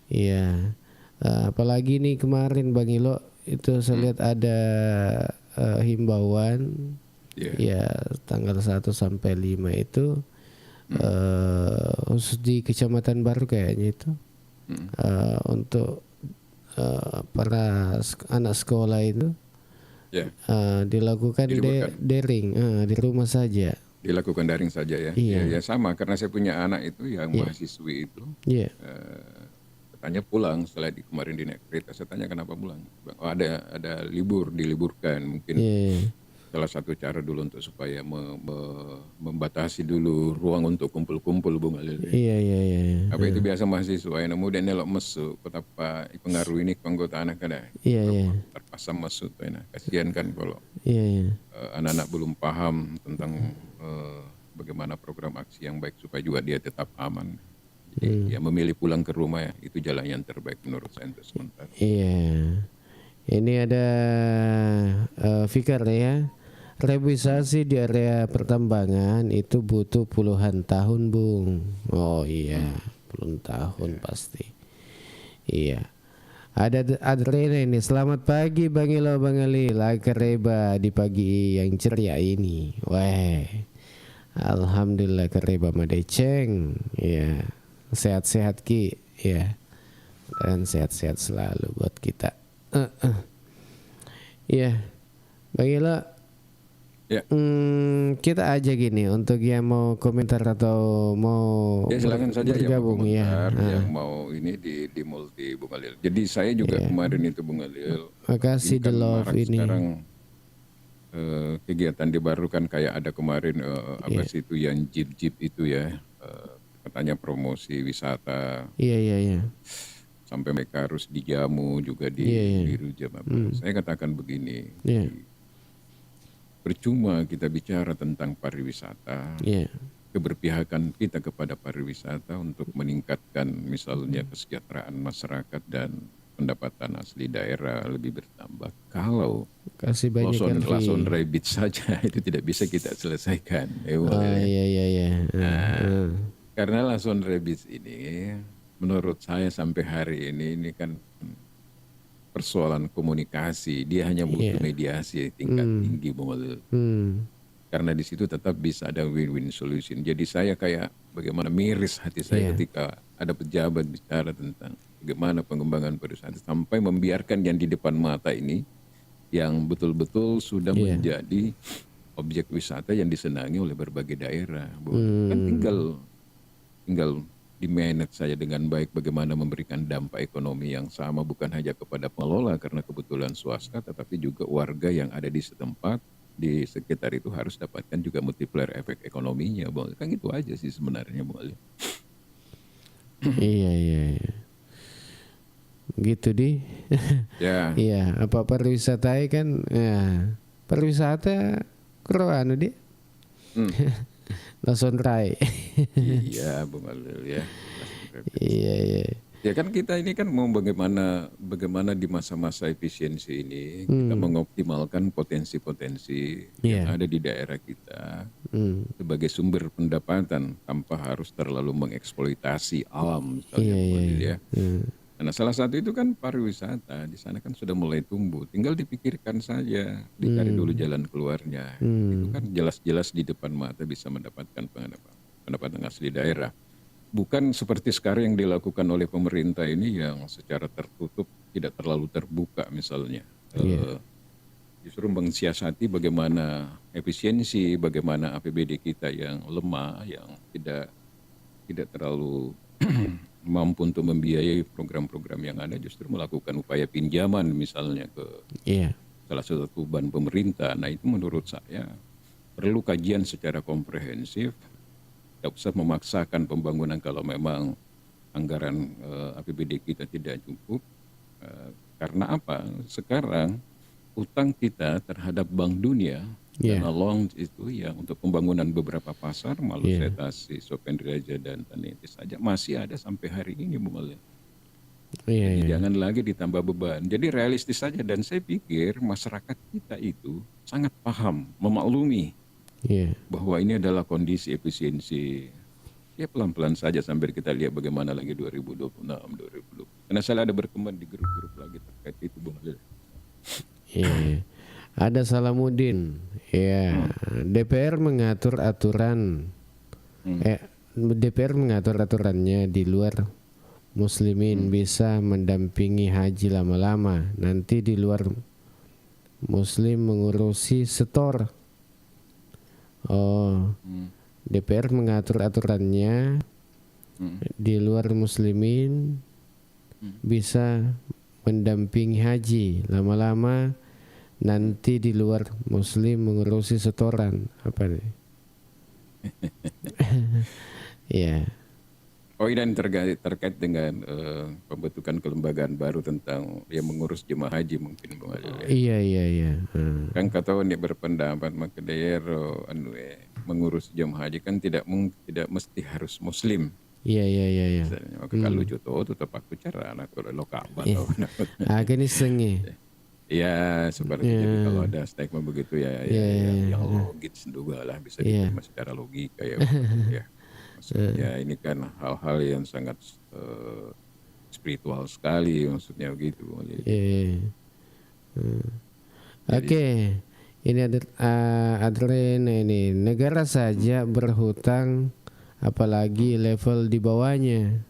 Speaker 1: Ya, apalagi nih kemarin Bang Ilo itu saya lihat ada himbauan ya tanggal 1 sampai 5 itu khusus di Kecamatan Baru kayaknya itu untuk para anak sekolah itu dilakukan daring di rumah saja.
Speaker 2: Dilakukan daring saja ya. Ya sama karena saya punya anak itu yang mahasiswi itu. Katanya pulang setelah kemarin dinaik kereta. Saya tanya kenapa pulang? Oh, ada diliburkan mungkin. Salah satu cara dulu untuk supaya membatasi dulu ruang untuk kumpul-kumpul Bung Alil.
Speaker 1: Iya.
Speaker 2: Apa itu biasa mahasiswa yang kemudian nelok masuk betapa pengaruh ini ke anggota anak kan. Terpaksa masuk tuh enak. Kasihan kan kalau anak-anak belum paham tentang bagaimana program aksi yang baik supaya juga dia tetap aman. Jadi ya memilih pulang ke rumah ya, itu jalan yang terbaik menurut saya untuk sementara.
Speaker 1: Iya. Ini ada Fikar ya. Reboisasi di area pertambangan itu butuh puluhan tahun, Bung. Oh iya, puluhan tahun pasti. Iya. Ada Adrena ini. Selamat pagi Bang Ilo, Bang Ali. Kereba di pagi yang ceria ini. Wah. Alhamdulillah kereba madeceng. Iya. Sehat-sehat Ki. Iya. Dan sehat-sehat selalu buat kita. Iya. Bang Ilo. Kita aja gini untuk yang mau komentar atau mau
Speaker 2: silakan saja
Speaker 1: bergabung
Speaker 2: yang mau ini di multi Bung Alil. Jadi saya juga kemarin itu Bung Alil.
Speaker 1: Makasih The Love ini.
Speaker 2: Sekarang kegiatan di Baru kan kayak ada kemarin apa sih itu yang jeep itu ya katanya promosi wisata.
Speaker 1: Iya.
Speaker 2: Sampai mereka harus dijamu juga di biru jam. Saya katakan begini. Percuma kita bicara tentang pariwisata, keberpihakan kita kepada pariwisata untuk meningkatkan misalnya kesejahteraan masyarakat dan pendapatan asli daerah lebih bertambah. Kalau lason rabbit saja itu tidak bisa kita selesaikan. Karena lason rabbit ini menurut saya sampai hari ini kan persoalan komunikasi, dia hanya butuh mediasi tingkat tinggi karena di situ tetap bisa ada win-win solution. Jadi saya kayak bagaimana miris hati saya ketika ada pejabat bicara tentang bagaimana pengembangan pariwisata sampai membiarkan yang di depan mata ini yang betul-betul sudah menjadi objek wisata yang disenangi oleh berbagai daerah. Kan tinggal di-manage saja dengan baik bagaimana memberikan dampak ekonomi yang sama bukan hanya kepada pengelola karena kebetulan swasta tetapi juga warga yang ada di setempat di sekitar itu harus dapatkan juga multiplier efek ekonominya. Kan itu aja sih sebenarnya Bung Ali.
Speaker 1: Iya. Gitu di. Iya, apa pariwisata kan pariwisata kurang di. Lason Rai.
Speaker 2: Iya, Bung Alil ya.
Speaker 1: Iya.
Speaker 2: Ya kan kita ini kan mau bagaimana di masa-masa efisiensi ini kita mengoptimalkan potensi-potensi yang ada di daerah kita sebagai sumber pendapatan tanpa harus terlalu mengeksploitasi alam misalnya. Nah salah satu itu kan pariwisata, di sana kan sudah mulai tumbuh, tinggal dipikirkan saja, dicari dulu jalan keluarnya. Itu kan jelas-jelas di depan mata bisa mendapatkan pendapatan asli daerah. Bukan seperti sekarang yang dilakukan oleh pemerintah ini yang secara tertutup, tidak terlalu terbuka misalnya. Justru mensiasati bagaimana efisiensi, bagaimana APBD kita yang lemah, yang tidak terlalu mampu untuk membiayai program-program yang ada, justru melakukan upaya pinjaman misalnya ke salah satu bank pemerintah. Nah itu menurut saya perlu kajian secara komprehensif. Tidak usah memaksakan pembangunan kalau memang anggaran APBD kita tidak cukup. Karena apa? Sekarang utang kita terhadap Bank Dunia Dan along itu ya untuk pembangunan beberapa pasar, Malusetasi, Sopendriaja dan Tanitis saja masih ada sampai hari ini Bung Ali. Jadi jangan lagi ditambah beban. Jadi realistis saja, dan saya pikir masyarakat kita itu sangat paham, memaklumi bahwa ini adalah kondisi efisiensi. Ya pelan-pelan saja sambil kita lihat bagaimana lagi 2026, 2020. Karena saya ada berkembang di grup-grup lagi terkait itu Bung Ali.
Speaker 1: Ada Salamuddin, DPR mengatur aturan, DPR mengatur aturannya di luar muslimin bisa mendampingi haji lama-lama. Nanti di luar muslim mengurusi setor. DPR mengatur aturannya di luar muslimin bisa mendampingi haji lama-lama. Nanti di luar muslim mengurusi setoran. Apa nih?
Speaker 2: Dan terkait dengan pembentukan kelembagaan baru tentang yang mengurus jemaah haji mungkin Bung Ali.
Speaker 1: Iya.
Speaker 2: Kan kata ini berpendapat maka daerah mengurus jemaah haji kan tidak mesti harus muslim.
Speaker 1: Iya.
Speaker 2: Maka kalau contoh tetap aku cara anak lokal atau
Speaker 1: akhirnya sengi.
Speaker 2: Ya seperti jadi kalau ada statement begitu yang logis juga lah bisa diterima secara logika ya. Maksudnya ini kan hal-hal yang sangat spiritual sekali maksudnya begitu.
Speaker 1: Ini Adrian ini negara saja berhutang apalagi level di bawahnya.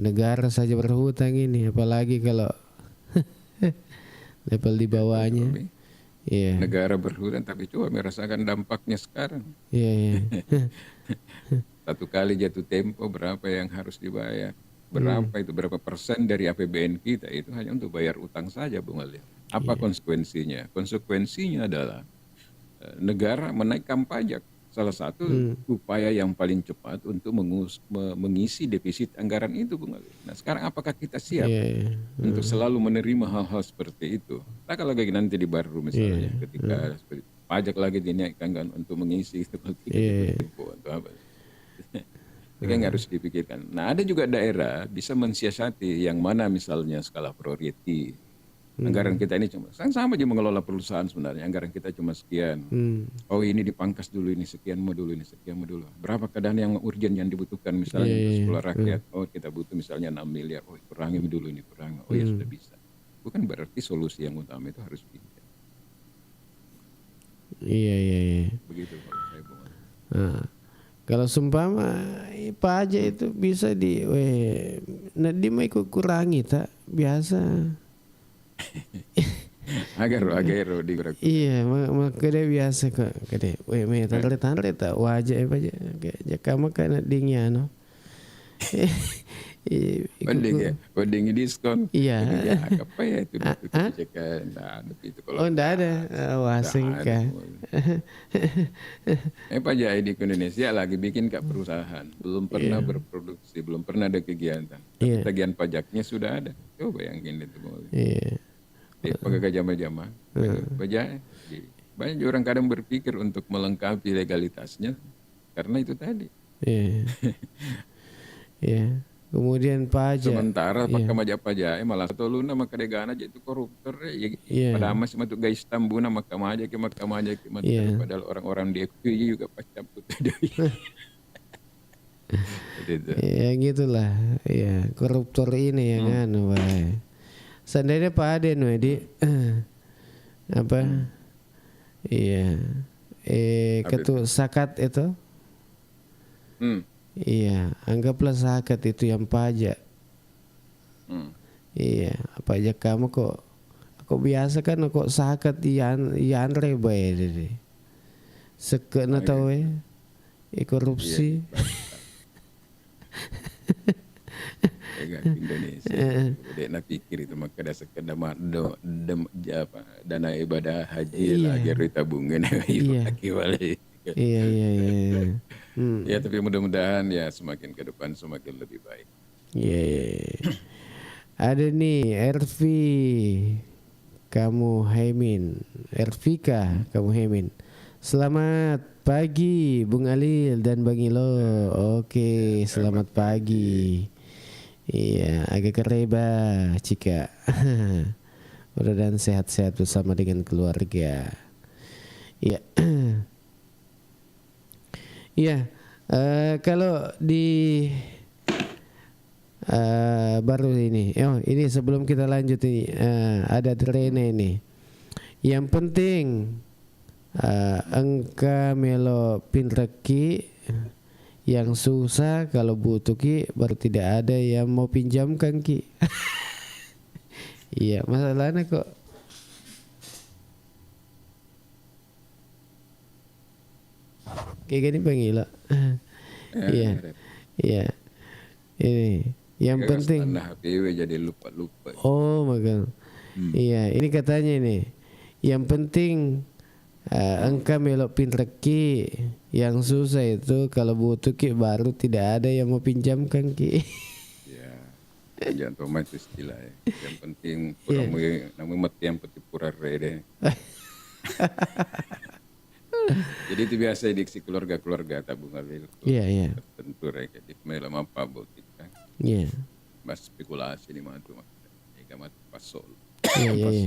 Speaker 1: Negara saja berhutang ini apalagi kalau level di bawahnya.
Speaker 2: Negara berhutang tapi coba merasakan dampaknya sekarang. Satu kali jatuh tempo berapa yang harus dibayar? Berapa persen dari APBN kita itu hanya untuk bayar utang saja Bung Ali. Apa konsekuensinya? Konsekuensinya adalah negara menaikkan pajak. Salah satu upaya yang paling cepat untuk mengisi defisit anggaran itu Bung Ali. Nah sekarang apakah kita siap untuk selalu menerima hal-hal seperti itu? Nah kalau nanti di baru misalnya ketika pajak lagi dinaikkan kan untuk mengisi seperti itu untuk apa? Itu kan harus dipikirkan. Nah ada juga daerah bisa mensiasati yang mana misalnya skala priority. Anggaran kita ini cuma sama aja mengelola perusahaan sebenarnya. Anggaran kita cuma sekian. Oh ini dipangkas dulu, ini sekian mau dulu, ini sekian mau dulu. Berapa keadaan yang urgent yang dibutuhkan misalnya untuk sekolah rakyat. Oh kita butuh misalnya 6 miliar. Oh kurangi dulu ini kurangi. Oh ya sudah bisa. Bukan berarti solusi yang utama itu harus bisa.
Speaker 1: Iya.
Speaker 2: Begitu kalau saya buat.
Speaker 1: Kalau sumpama pajak itu bisa dia mau ikut kurangi tak biasa.
Speaker 2: agar dikurangi.
Speaker 1: Iya, maka dia biasa kok. Kade, tandre tak wajah aja. Jaka makan dingnya no.
Speaker 2: Banding diskon.
Speaker 1: Iya.
Speaker 2: Apa ya itu? Itu kalau.
Speaker 1: Enggak ada. Wasingkan.
Speaker 2: Pajak di Indonesia lagi bikin perusahaan, belum pernah berproduksi, belum pernah ada kegiatan. Tapi tagihan pajaknya sudah ada. Coba bayangin itu. Pakai jama-jama. Pajak. Banyak orang kadang berpikir untuk melengkapi legalitasnya karena itu tadi.
Speaker 1: Kemudian pajak.
Speaker 2: Sementara pakai pajak malah satu luna maka degana aja itu koruptor pada masih masuk guys tambuna maka aja padahal orang-orang di FPI juga pacap dari.
Speaker 1: Ya gitulah. Ya, koruptor ini yang seandainya Pak Aden apa? Ketua Sakat itu. Iya, anggaplah zakat itu yang pajak. Iya, pajak kamu kok biasa kan kok zakat yan reba deh. Sekena tahu korupsi.
Speaker 2: Indonesia. Udah nak pikir itu maka ada sekedar dana ibadah haji lagi tabungan lagi balik.
Speaker 1: Iya.
Speaker 2: Ya tapi mudah-mudahan ya semakin ke depan semakin lebih baik.
Speaker 1: Ada nih RV kamu Haimin. Ervika kamu Haimin. Selamat pagi Bung Alil dan Bang Ilo. Oke, selamat pagi. Iya, agak kereba Cika. Mudah-mudahan sehat-sehat bersama dengan keluarga. Iya. Iya. Kalau di baru ini, ini sebelum kita lanjut ini ada Rene ini. Yang penting engka melo pinreki yang susah, kalau butuh ki baru tidak ada yang mau pinjamkan ki. Iya, masalahnya kok kayak gini Bang Ila. Iya. Iya. Ini yang penting.
Speaker 2: HPW jadi lupa-lupa.
Speaker 1: Oh, makan. Iya, ini katanya ini. Yang penting engkau melok pinreki, yang susah itu kalau butuh ki baru tidak ada yang mau pinjamkan ki.
Speaker 2: Ya, jangan otomatis istilah ya. Yang penting kurang namun mati yang peti pura rede. Jadi itu biasa diksi keluarga-keluarga tabung alil.
Speaker 1: Iya.
Speaker 2: Tentu reka di melam apa buat kita.
Speaker 1: Iya.
Speaker 2: Mas spekulasi di mana tuh mak. Mat pasol.
Speaker 1: Iya.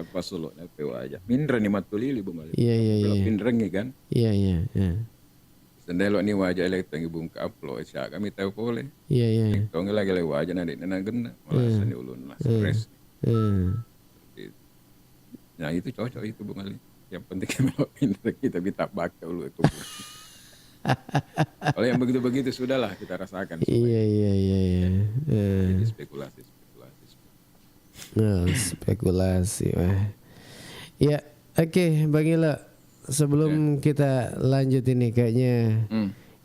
Speaker 2: Pasol na pewa aja. Mindra ni matulili bung alil.
Speaker 1: Iya.
Speaker 2: Pindrengi kan?
Speaker 1: Iya.
Speaker 2: Sendelo ni wajah elektang ibung ka upload siya kami tahu boleh.
Speaker 1: Iya.
Speaker 2: Tong lagi le wajah na di na genda. Malah sani ulun lah stres. Nah itu cocok itu bung alil. Yang penting kalau pinter kita tak baca dulu itu. Kalau yang begitu-begitu sudahlah kita rasakan.
Speaker 1: Iya.
Speaker 2: Jadi spekulasi.
Speaker 1: Spekulasi. Ya, oke, Bang Ila. Sebelum kita lanjut ini kayaknya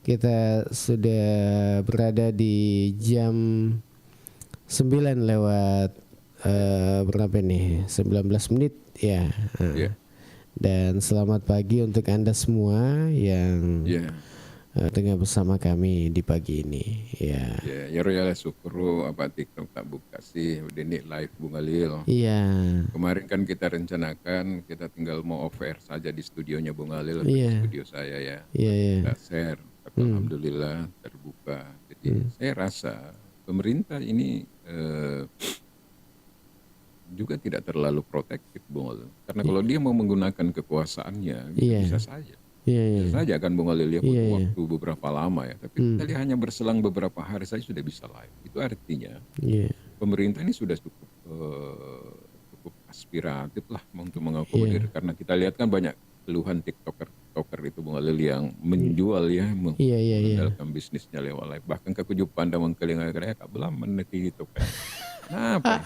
Speaker 1: kita sudah berada di jam 9 lewat berapa nih? 19 menit ya. Dan selamat pagi untuk Anda semua yang tengah bersama kami di pagi ini. Ya
Speaker 2: royal syukur apa TikTok tak buka sih udah nih live Bung Alil.
Speaker 1: Iya.
Speaker 2: Kemarin kan kita rencanakan kita tinggal mau offer saja di studionya Bung Alil, di studio saya ya.
Speaker 1: Iya.
Speaker 2: Kita share. Alhamdulillah terbuka. Jadi saya rasa pemerintah ini juga tidak terlalu protektif Bung Alil. Karena kalau dia mau menggunakan kekuasaannya bisa saja. Bisa saja kan Bung Alil ya butuh waktu beberapa lama ya. Tapi kita lihat hanya berselang beberapa hari saja sudah bisa live. Itu artinya pemerintah ini sudah cukup aspiratif lah untuk mengakomodir. Karena kita lihat kan banyak keluhan TikToker itu Bung Alil yang menjual mengandalkan bisnisnya lewat live. Bahkan kekujupan dan mengkelingan kak belam meneti itu kan. Kenapa?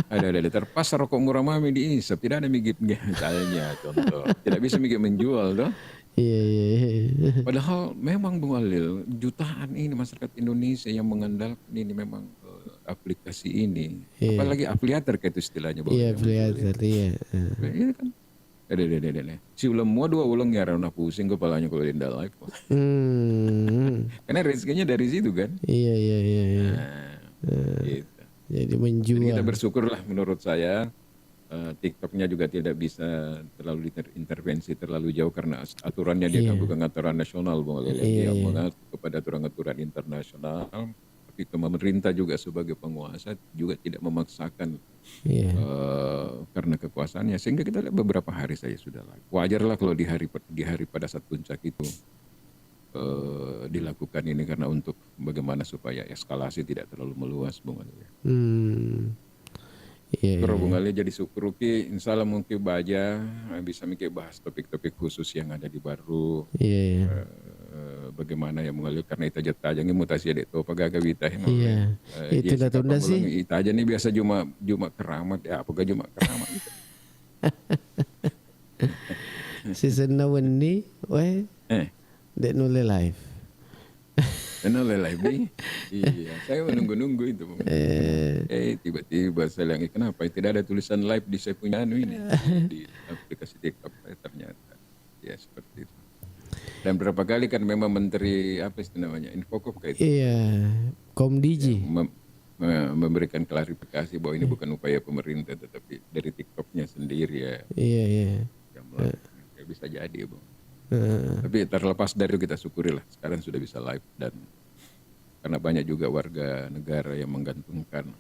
Speaker 2: Ada terpaksa rokok murah mami diisap, tidak ada migit misalnya contoh. Tidak bisa migit menjual toh.
Speaker 1: Iya.
Speaker 2: Padahal memang Bung Alil jutaan ini masyarakat Indonesia yang mengandalkan ini memang aplikasi ini. Apalagi afiliator kayak itu istilahnya Bung.
Speaker 1: Iya, afiliator
Speaker 2: Ini kan ada. Si ulang mua 2 ulang ya rana pusing kepalanya kalau di live. Karena rezekinya dari situ kan.
Speaker 1: Iya.
Speaker 2: Gitu.
Speaker 1: Jadi menjual.
Speaker 2: Jadi kita bersyukurlah menurut saya TikToknya juga tidak bisa terlalu intervensi terlalu jauh karena aturannya dia kan bukan aturan nasional Bung Alil. Dia mengatur kepada aturan-aturan internasional. Tapi pemerintah juga sebagai penguasa juga tidak memaksakan karena kekuasaannya. Sehingga kita lihat beberapa hari saja sudah lagi. Wajarlah kalau di hari pada saat puncak itu dilakukan ini karena untuk bagaimana supaya eskalasi tidak terlalu meluas Bung Alil. Kalau Bung Alil jadi syukuruki insya Allah mungkin baja bisa mikir bahas topik-topik khusus yang ada di baru. Bagaimana ya Bung Alil karena ita aja mutasi adik to pagaga wita
Speaker 1: itu dah tunda sih.
Speaker 2: Ita aja nih biasa cuma keramat ya apakah cuma keramat gitu.
Speaker 1: Season nawan ni dek nulis live.
Speaker 2: Nulis live nih. Iya, saya menunggu itu. Tiba-tiba saya lagi kenapa tidak ada tulisan live di saya punya ini di aplikasi TikTok ternyata. Ya seperti itu. Dan berapa kali kan memang menteri apa sih namanya Infocom kayak itu.
Speaker 1: Iya, Komdiji.
Speaker 2: memberikan klarifikasi bahwa ini bukan upaya pemerintah tetapi dari TikToknya sendiri ya.
Speaker 1: Iya, iya.
Speaker 2: Yang melakukan. Ya bisa jadi, Bang. Tapi terlepas dari itu kita syukuri lah sekarang sudah bisa live, dan karena banyak juga warga negara yang menggantungkan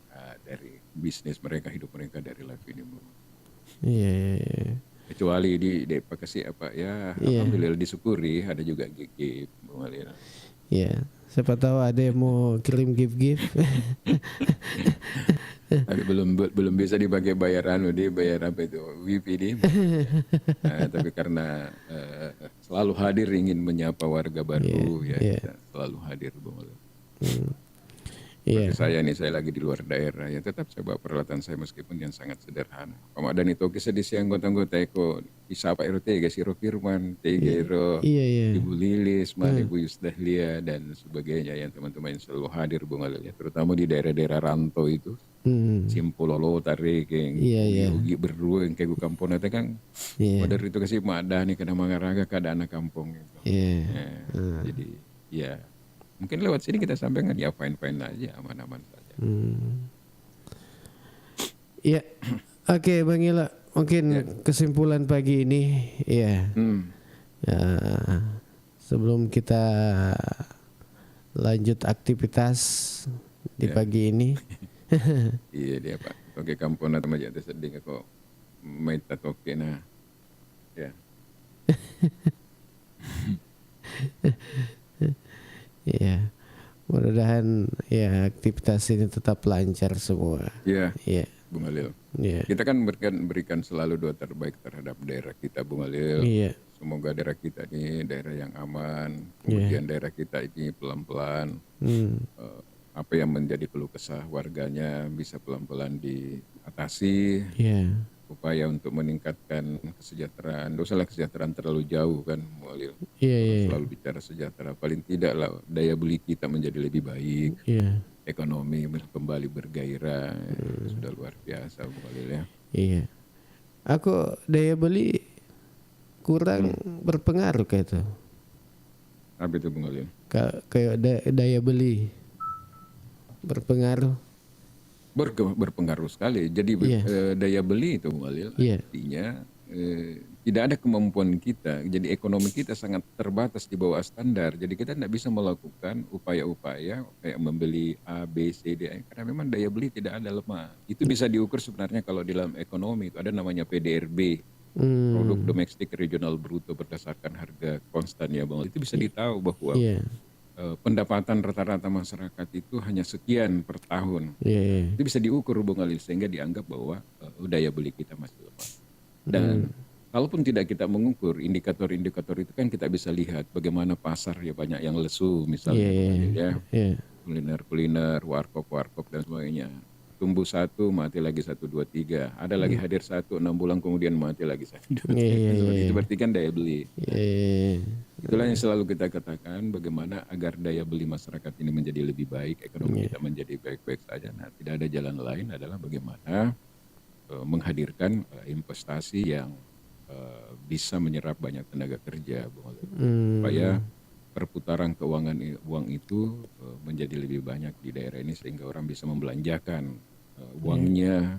Speaker 2: dari bisnis mereka, hidup mereka dari live ini, Bang.
Speaker 1: Iya, iya, iya.
Speaker 2: Kecuali di kasih apa ya, alhamdulillah disyukuri ada juga gift, Bang Ali.
Speaker 1: Iya, siapa tahu ada yang mau kirim gift.
Speaker 2: Tapi belum bisa dipakai bayar bayar apa itu wifi ini. Tapi karena selalu hadir ingin menyapa warga baru kita selalu hadir, Bang. Seperti saya lagi di luar daerah ya tetap saya bawa peralatan saya meskipun yang sangat sederhana. Komadan itu kisah di siang anggota eko isapa RT Siro Firman, Tegero, Ibu Lilis, Ibu Yusdahlia dan sebagainya yang teman-teman yang selalu hadir, Bung Ali, terutama di daerah-daerah rantau itu. Simpulolo tarik yang ugi berdua yang kayak kampung nanti kan pada itu kasih madah nih kadang mangaraga kada anak kampung gitu. Jadi ya mungkin lewat sini kita sampaikan ya fine aja, aman-aman saja.
Speaker 1: Ya, oke Bang Ila, mungkin kesimpulan pagi ini ya, sebelum kita lanjut aktivitas di pagi ini.
Speaker 2: Iya dia Pak, oke kampung atau majak sedih kok main tatoke nah, ya.
Speaker 1: Iya, mudah-mudahan ya aktivitas ini tetap lancar semua.
Speaker 2: Iya, Bung Halil. Kita kan berikan selalu doa terbaik terhadap daerah kita, Bung Halil. Semoga daerah kita ini daerah yang aman, kemudian daerah kita ini pelan-pelan. Apa yang menjadi keluh kesah warganya bisa pelan-pelan diatasi. Upaya untuk meningkatkan kesejahteraan, dosa lah kesejahteraan terlalu jauh kan, Mualil. Selalu bicara sejahtera, paling tidak lah daya beli kita menjadi lebih baik, ekonomi kembali bergairah, sudah luar biasa, Mualil ya.
Speaker 1: Iya, aku daya beli kurang berpengaruh kayak itu.
Speaker 2: Apa itu, Mualil?
Speaker 1: Kayak daya beli berpengaruh.
Speaker 2: Berpengaruh sekali. Jadi daya beli itu, Walil, artinya tidak ada kemampuan kita. Jadi ekonomi kita sangat terbatas di bawah standar. Jadi kita tidak bisa melakukan upaya-upaya kayak membeli A, B, C, D. Karena memang daya beli tidak ada, lemah. Itu bisa diukur sebenarnya kalau di dalam ekonomi itu ada namanya PDRB. Produk Domestik Regional Bruto berdasarkan harga konstan ya, Bang. Itu bisa ditahu bahwa pendapatan rata-rata masyarakat itu hanya sekian per tahun. Itu bisa diukur, Bung Ali, sehingga dianggap bahwa daya beli kita masih lemah. Dan kalaupun tidak kita mengukur indikator-indikator itu kan kita bisa lihat bagaimana pasar ya banyak yang lesu misalnya kuliner, warkop dan sebagainya. Tumbuh satu, mati lagi 1, 2, 3. Ada lagi hadir 1, 6 bulan kemudian mati lagi 1, 2, 3. Itu berarti kan daya beli. Itulah yang selalu kita katakan bagaimana agar daya beli masyarakat ini menjadi lebih baik, ekonomi kita menjadi baik-baik saja. Nah, tidak ada jalan lain adalah bagaimana menghadirkan investasi yang bisa menyerap banyak tenaga kerja, supaya perputaran keuangan uang itu menjadi lebih banyak di daerah ini sehingga orang bisa membelanjakan uangnya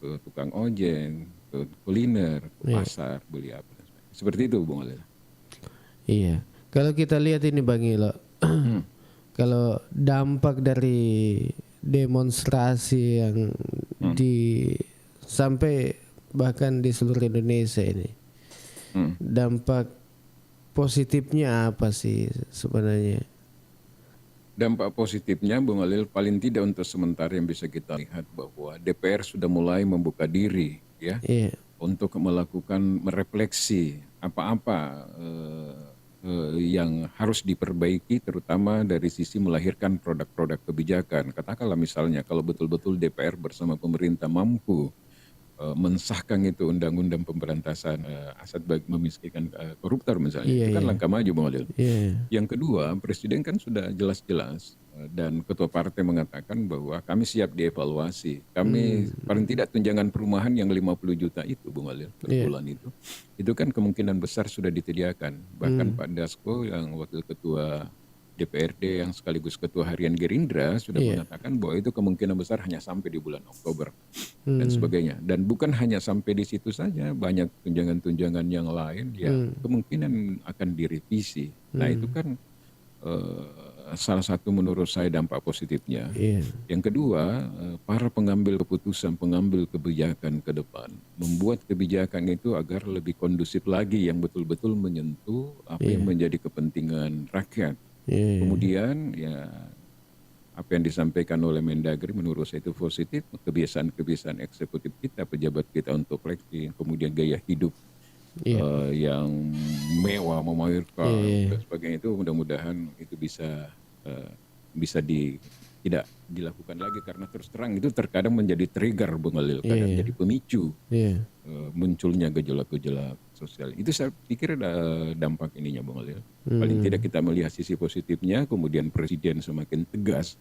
Speaker 2: ke tukang ojek, ke kuliner, ke pasar, beli apa. Seperti itu, Bung Ali.
Speaker 1: Iya, kalau kita lihat ini Bang Ilo, kalau dampak dari demonstrasi yang sampai bahkan di seluruh Indonesia ini, dampak positifnya apa sih sebenarnya?
Speaker 2: Dampak positifnya, Bung Alil, paling tidak untuk sementara yang bisa kita lihat bahwa DPR sudah mulai membuka diri, ya, untuk melakukan merefleksi apa-apa yang harus diperbaiki, terutama dari sisi melahirkan produk-produk kebijakan. Katakanlah misalnya kalau betul-betul DPR bersama pemerintah mampu mensahkan itu undang-undang pemberantasan aset memiskinkan koruptor misalnya, itu kan langkah maju, Bang Adil. Yang kedua, Presiden kan sudah jelas-jelas dan Ketua Partai mengatakan bahwa kami siap dievaluasi. Kami paling tidak tunjangan perumahan yang 50 juta itu, Bung Adil, per bulan itu kan kemungkinan besar sudah disediakan. Bahkan Pak Dasko yang Wakil Ketua DPRD yang sekaligus ketua harian Gerindra sudah mengatakan bahwa itu kemungkinan besar hanya sampai di bulan Oktober dan sebagainya. Dan bukan hanya sampai di situ saja, banyak tunjangan-tunjangan yang lain yang kemungkinan akan direvisi. Nah itu kan salah satu menurut saya dampak positifnya. Yang kedua, para pengambil keputusan, pengambil kebijakan ke depan membuat kebijakan itu agar lebih kondusif lagi, yang betul-betul menyentuh apa yang menjadi kepentingan rakyat. Kemudian ya apa yang disampaikan oleh Mendagri menurut saya itu positif. Kebiasaan-kebiasaan eksekutif kita, pejabat kita untuk flexing, kemudian gaya hidup yang mewah, memamerkan dan sebagainya, itu mudah-mudahan itu bisa tidak dilakukan lagi, karena terus terang itu terkadang menjadi trigger Bung Khalil, kadang jadi pemicu munculnya gejolak-gejolak sosial. Itu saya pikir ada dampak ininya Bung Khalil. Paling tidak kita melihat sisi positifnya, kemudian Presiden semakin tegas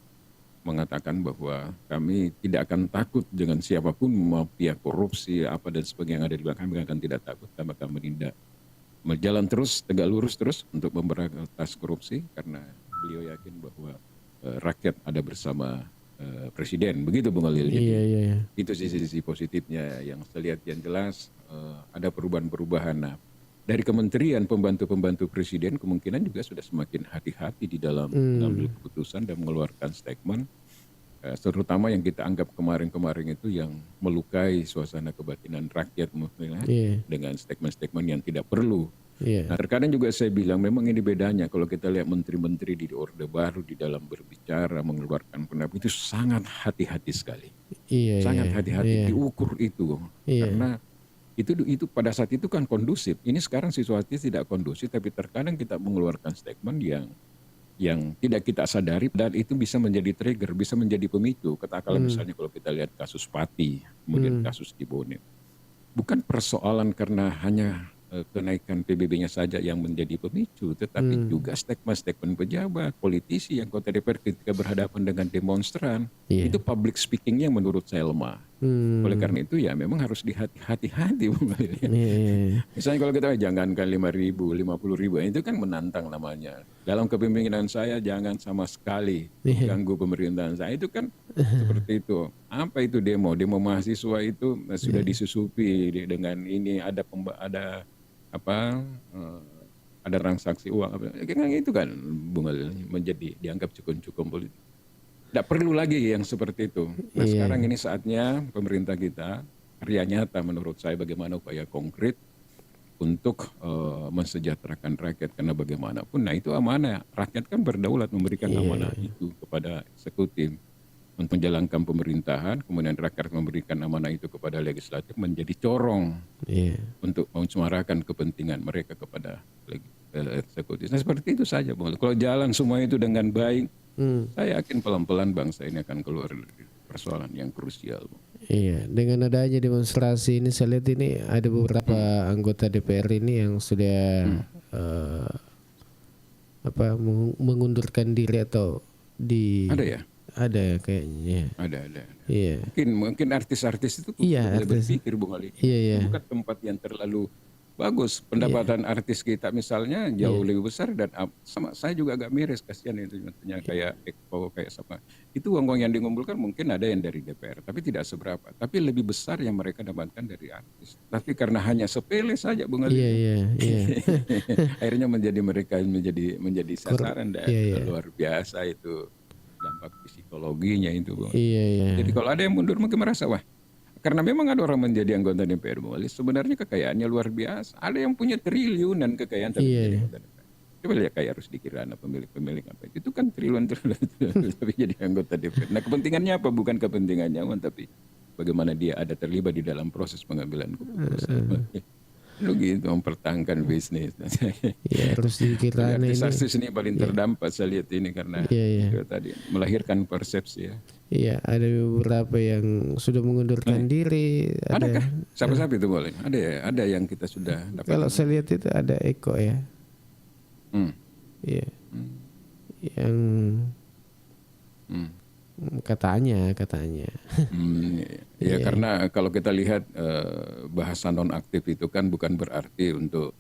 Speaker 2: mengatakan bahwa kami tidak akan takut dengan siapapun, mafia korupsi apa dan sebagainya yang ada di belakang, kami akan tidak takut, kami akan menindak, berjalan terus tegak lurus terus untuk memberantas korupsi, karena beliau yakin bahwa rakyat ada bersama Presiden, begitu Bung Khalil. Itu sisi-sisi positifnya yang saya lihat. Yang jelas ada perubahan-perubahan. Nah, dari kementerian pembantu-pembantu Presiden kemungkinan juga sudah semakin hati-hati di dalam mengambil keputusan dan mengeluarkan statement, terutama yang kita anggap kemarin-kemarin itu yang melukai suasana kebatinan rakyat dengan statement-statement yang tidak perlu. Nah, terkadang juga saya bilang memang ini bedanya kalau kita lihat menteri-menteri di Orde Baru di dalam berbicara, mengeluarkan pendapat itu sangat hati-hati sekali. Sangat hati-hati diukur itu. Karena itu pada saat itu kan kondusif. Ini sekarang situasi tidak kondusif, tapi terkadang kita mengeluarkan statement yang tidak kita sadari, dan itu bisa menjadi trigger, bisa menjadi pemicu. Katakanlah misalnya kalau kita lihat kasus Pati, kemudian kasus di Bonet. Bukan persoalan karena hanya kenaikan PBB-nya saja yang menjadi pemicu, tetapi juga statement-statement pejabat, politisi yang kota DPR ketika berhadapan dengan demonstran, itu public speaking-nya menurut saya lemah. Oleh karena itu ya memang harus hati-hati. Misalnya kalau kita jangankan 5.000, 50.000, itu kan menantang namanya. Dalam kepemimpinan saya jangan sama sekali mengganggu pemerintahan saya, itu kan seperti itu. Apa itu demo? Demo mahasiswa itu sudah disusupi dengan ini ada transaksi uang, itu kan Bung Khalil menjadi dianggap cukup politik. Tidak perlu lagi yang seperti itu. Nah sekarang ini saatnya pemerintah kita karya nyata menurut saya bagaimana upaya konkret untuk mensejahterakan rakyat, karena bagaimanapun nah itu amanah rakyat kan berdaulat, memberikan amanah itu kepada eksekutif untuk menjalankan pemerintahan, kemudian rakyat memberikan amanah itu kepada legislatif menjadi corong untuk menyuarakan kepentingan mereka kepada eksekutif. Nah seperti itu saja Bung. Kalau jalan semua itu dengan baik, saya yakin pelan-pelan bangsa ini akan keluar dari persoalan yang krusial Bung.
Speaker 1: Dengan adanya demonstrasi ini saya lihat ini ada beberapa anggota DPR ini yang sudah mengundurkan diri atau
Speaker 2: ada ya?
Speaker 1: Ada kayaknya.
Speaker 2: Ada. Mungkin artis-artis itu berpikir Bung Ali. Bukan tempat yang terlalu bagus. Pendapatan artis kita misalnya jauh lebih besar, dan sama saya juga agak miris, kasihan itu kayak Eko, kayak sama. Itu uang-uang yang dikumpulkan mungkin ada yang dari DPR, tapi tidak seberapa. Tapi lebih besar yang mereka dapatkan dari artis. Tapi karena hanya sepele saja Bung Ali. Akhirnya mereka menjadi sasaran dan luar biasa itu. Dampak psikologinya itu Bung. Jadi kalau ada yang mundur mungkin merasa wah, karena memang ada orang menjadi anggota DPR Bung, sebenarnya kekayaannya luar biasa. Ada yang punya triliunan kekayaan tapi jadi anggota DPR. Coba lihat kayak harus dikira pemilik apa itu kan triliun tapi jadi anggota DPR. Nah kepentingannya apa? Bukan kepentingan nyaman, tapi bagaimana dia ada terlibat di dalam proses pengambilan keputusan. Lu gitu mempertahankan bisnis.
Speaker 1: Harus dikira ini.
Speaker 2: Artis ini paling terdampak saya lihat ini karena tadi melahirkan persepsi ya.
Speaker 1: Ada beberapa yang sudah mengundurkan diri.
Speaker 2: Adakah? Siapa-siapa itu boleh? Ada yang kita sudah dapat.
Speaker 1: Kalau saya lihat itu ada Eko ya. Yang katanya.
Speaker 2: Karena kalau kita lihat bahasa non aktif itu kan bukan berarti untuk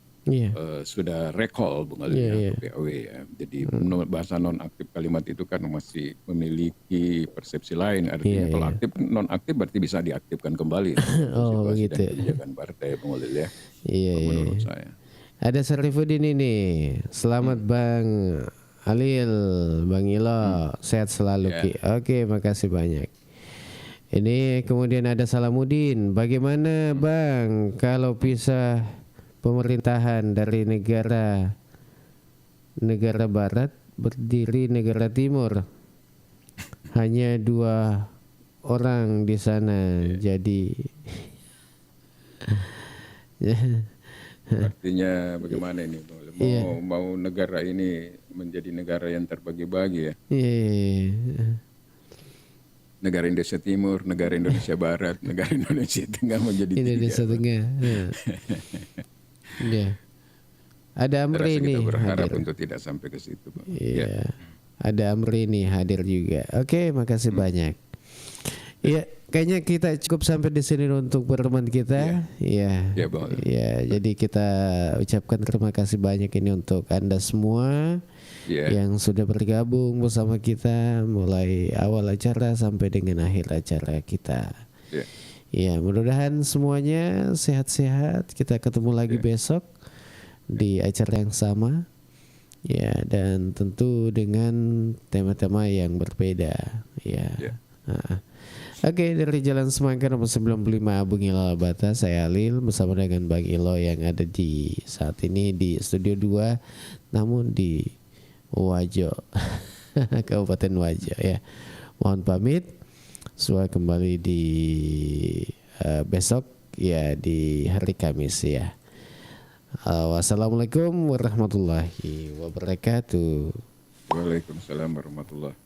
Speaker 2: sudah recall Bung Ali PAW ya. Jadi bahasa nonaktif kalimat itu kan masih memiliki persepsi lain. Artinya kalau aktif nonaktif berarti bisa diaktifkan kembali.
Speaker 1: Oh gitu.
Speaker 2: Dan kebijakan partai Bung Ali ya. Menurut saya.
Speaker 1: Ada Syarifuddin ini. Selamat Bang Alil, Bang Ilo, sehat selalu Ki. Oke, makasih banyak. Ini kemudian ada Salamuddin. Bagaimana Bang kalau pisah pemerintahan dari negara barat berdiri negara timur? Hanya 2 orang di sana. Jadi
Speaker 2: artinya bagaimana ini? Mau negara ini menjadi negara yang terbagi-bagi ya? Negara Indonesia Timur, negara Indonesia Barat, negara Indonesia Tengah menjadi
Speaker 1: Indonesia 3. Tengah. Ada Amri ini.
Speaker 2: Kita berharap untuk tidak sampai ke situ, Bang.
Speaker 1: Ada Amri ini hadir juga. Oke, makasih banyak. Iya, kayaknya kita cukup sampai di sini untuk pertemuan kita. Iya. Jadi kita ucapkan terima kasih banyak ini untuk Anda semua. Yang sudah bergabung bersama kita mulai awal acara sampai dengan akhir acara kita. Mudah-mudahan semuanya sehat-sehat. Kita ketemu lagi besok di acara yang sama. Dan tentu dengan tema-tema yang berbeda. Oke, dari Jalan Semangka nomor 95 Bung Ilo Bata, saya Alil bersama dengan Bang Ilo yang ada di saat ini di studio 2 namun di Wajo, Kabupaten Wajo ya. Mohon pamit. Semua kembali di besok ya, di hari Kamis ya. Wassalamualaikum warahmatullahi wabarakatuh.
Speaker 2: Waalaikumsalam warahmatullahi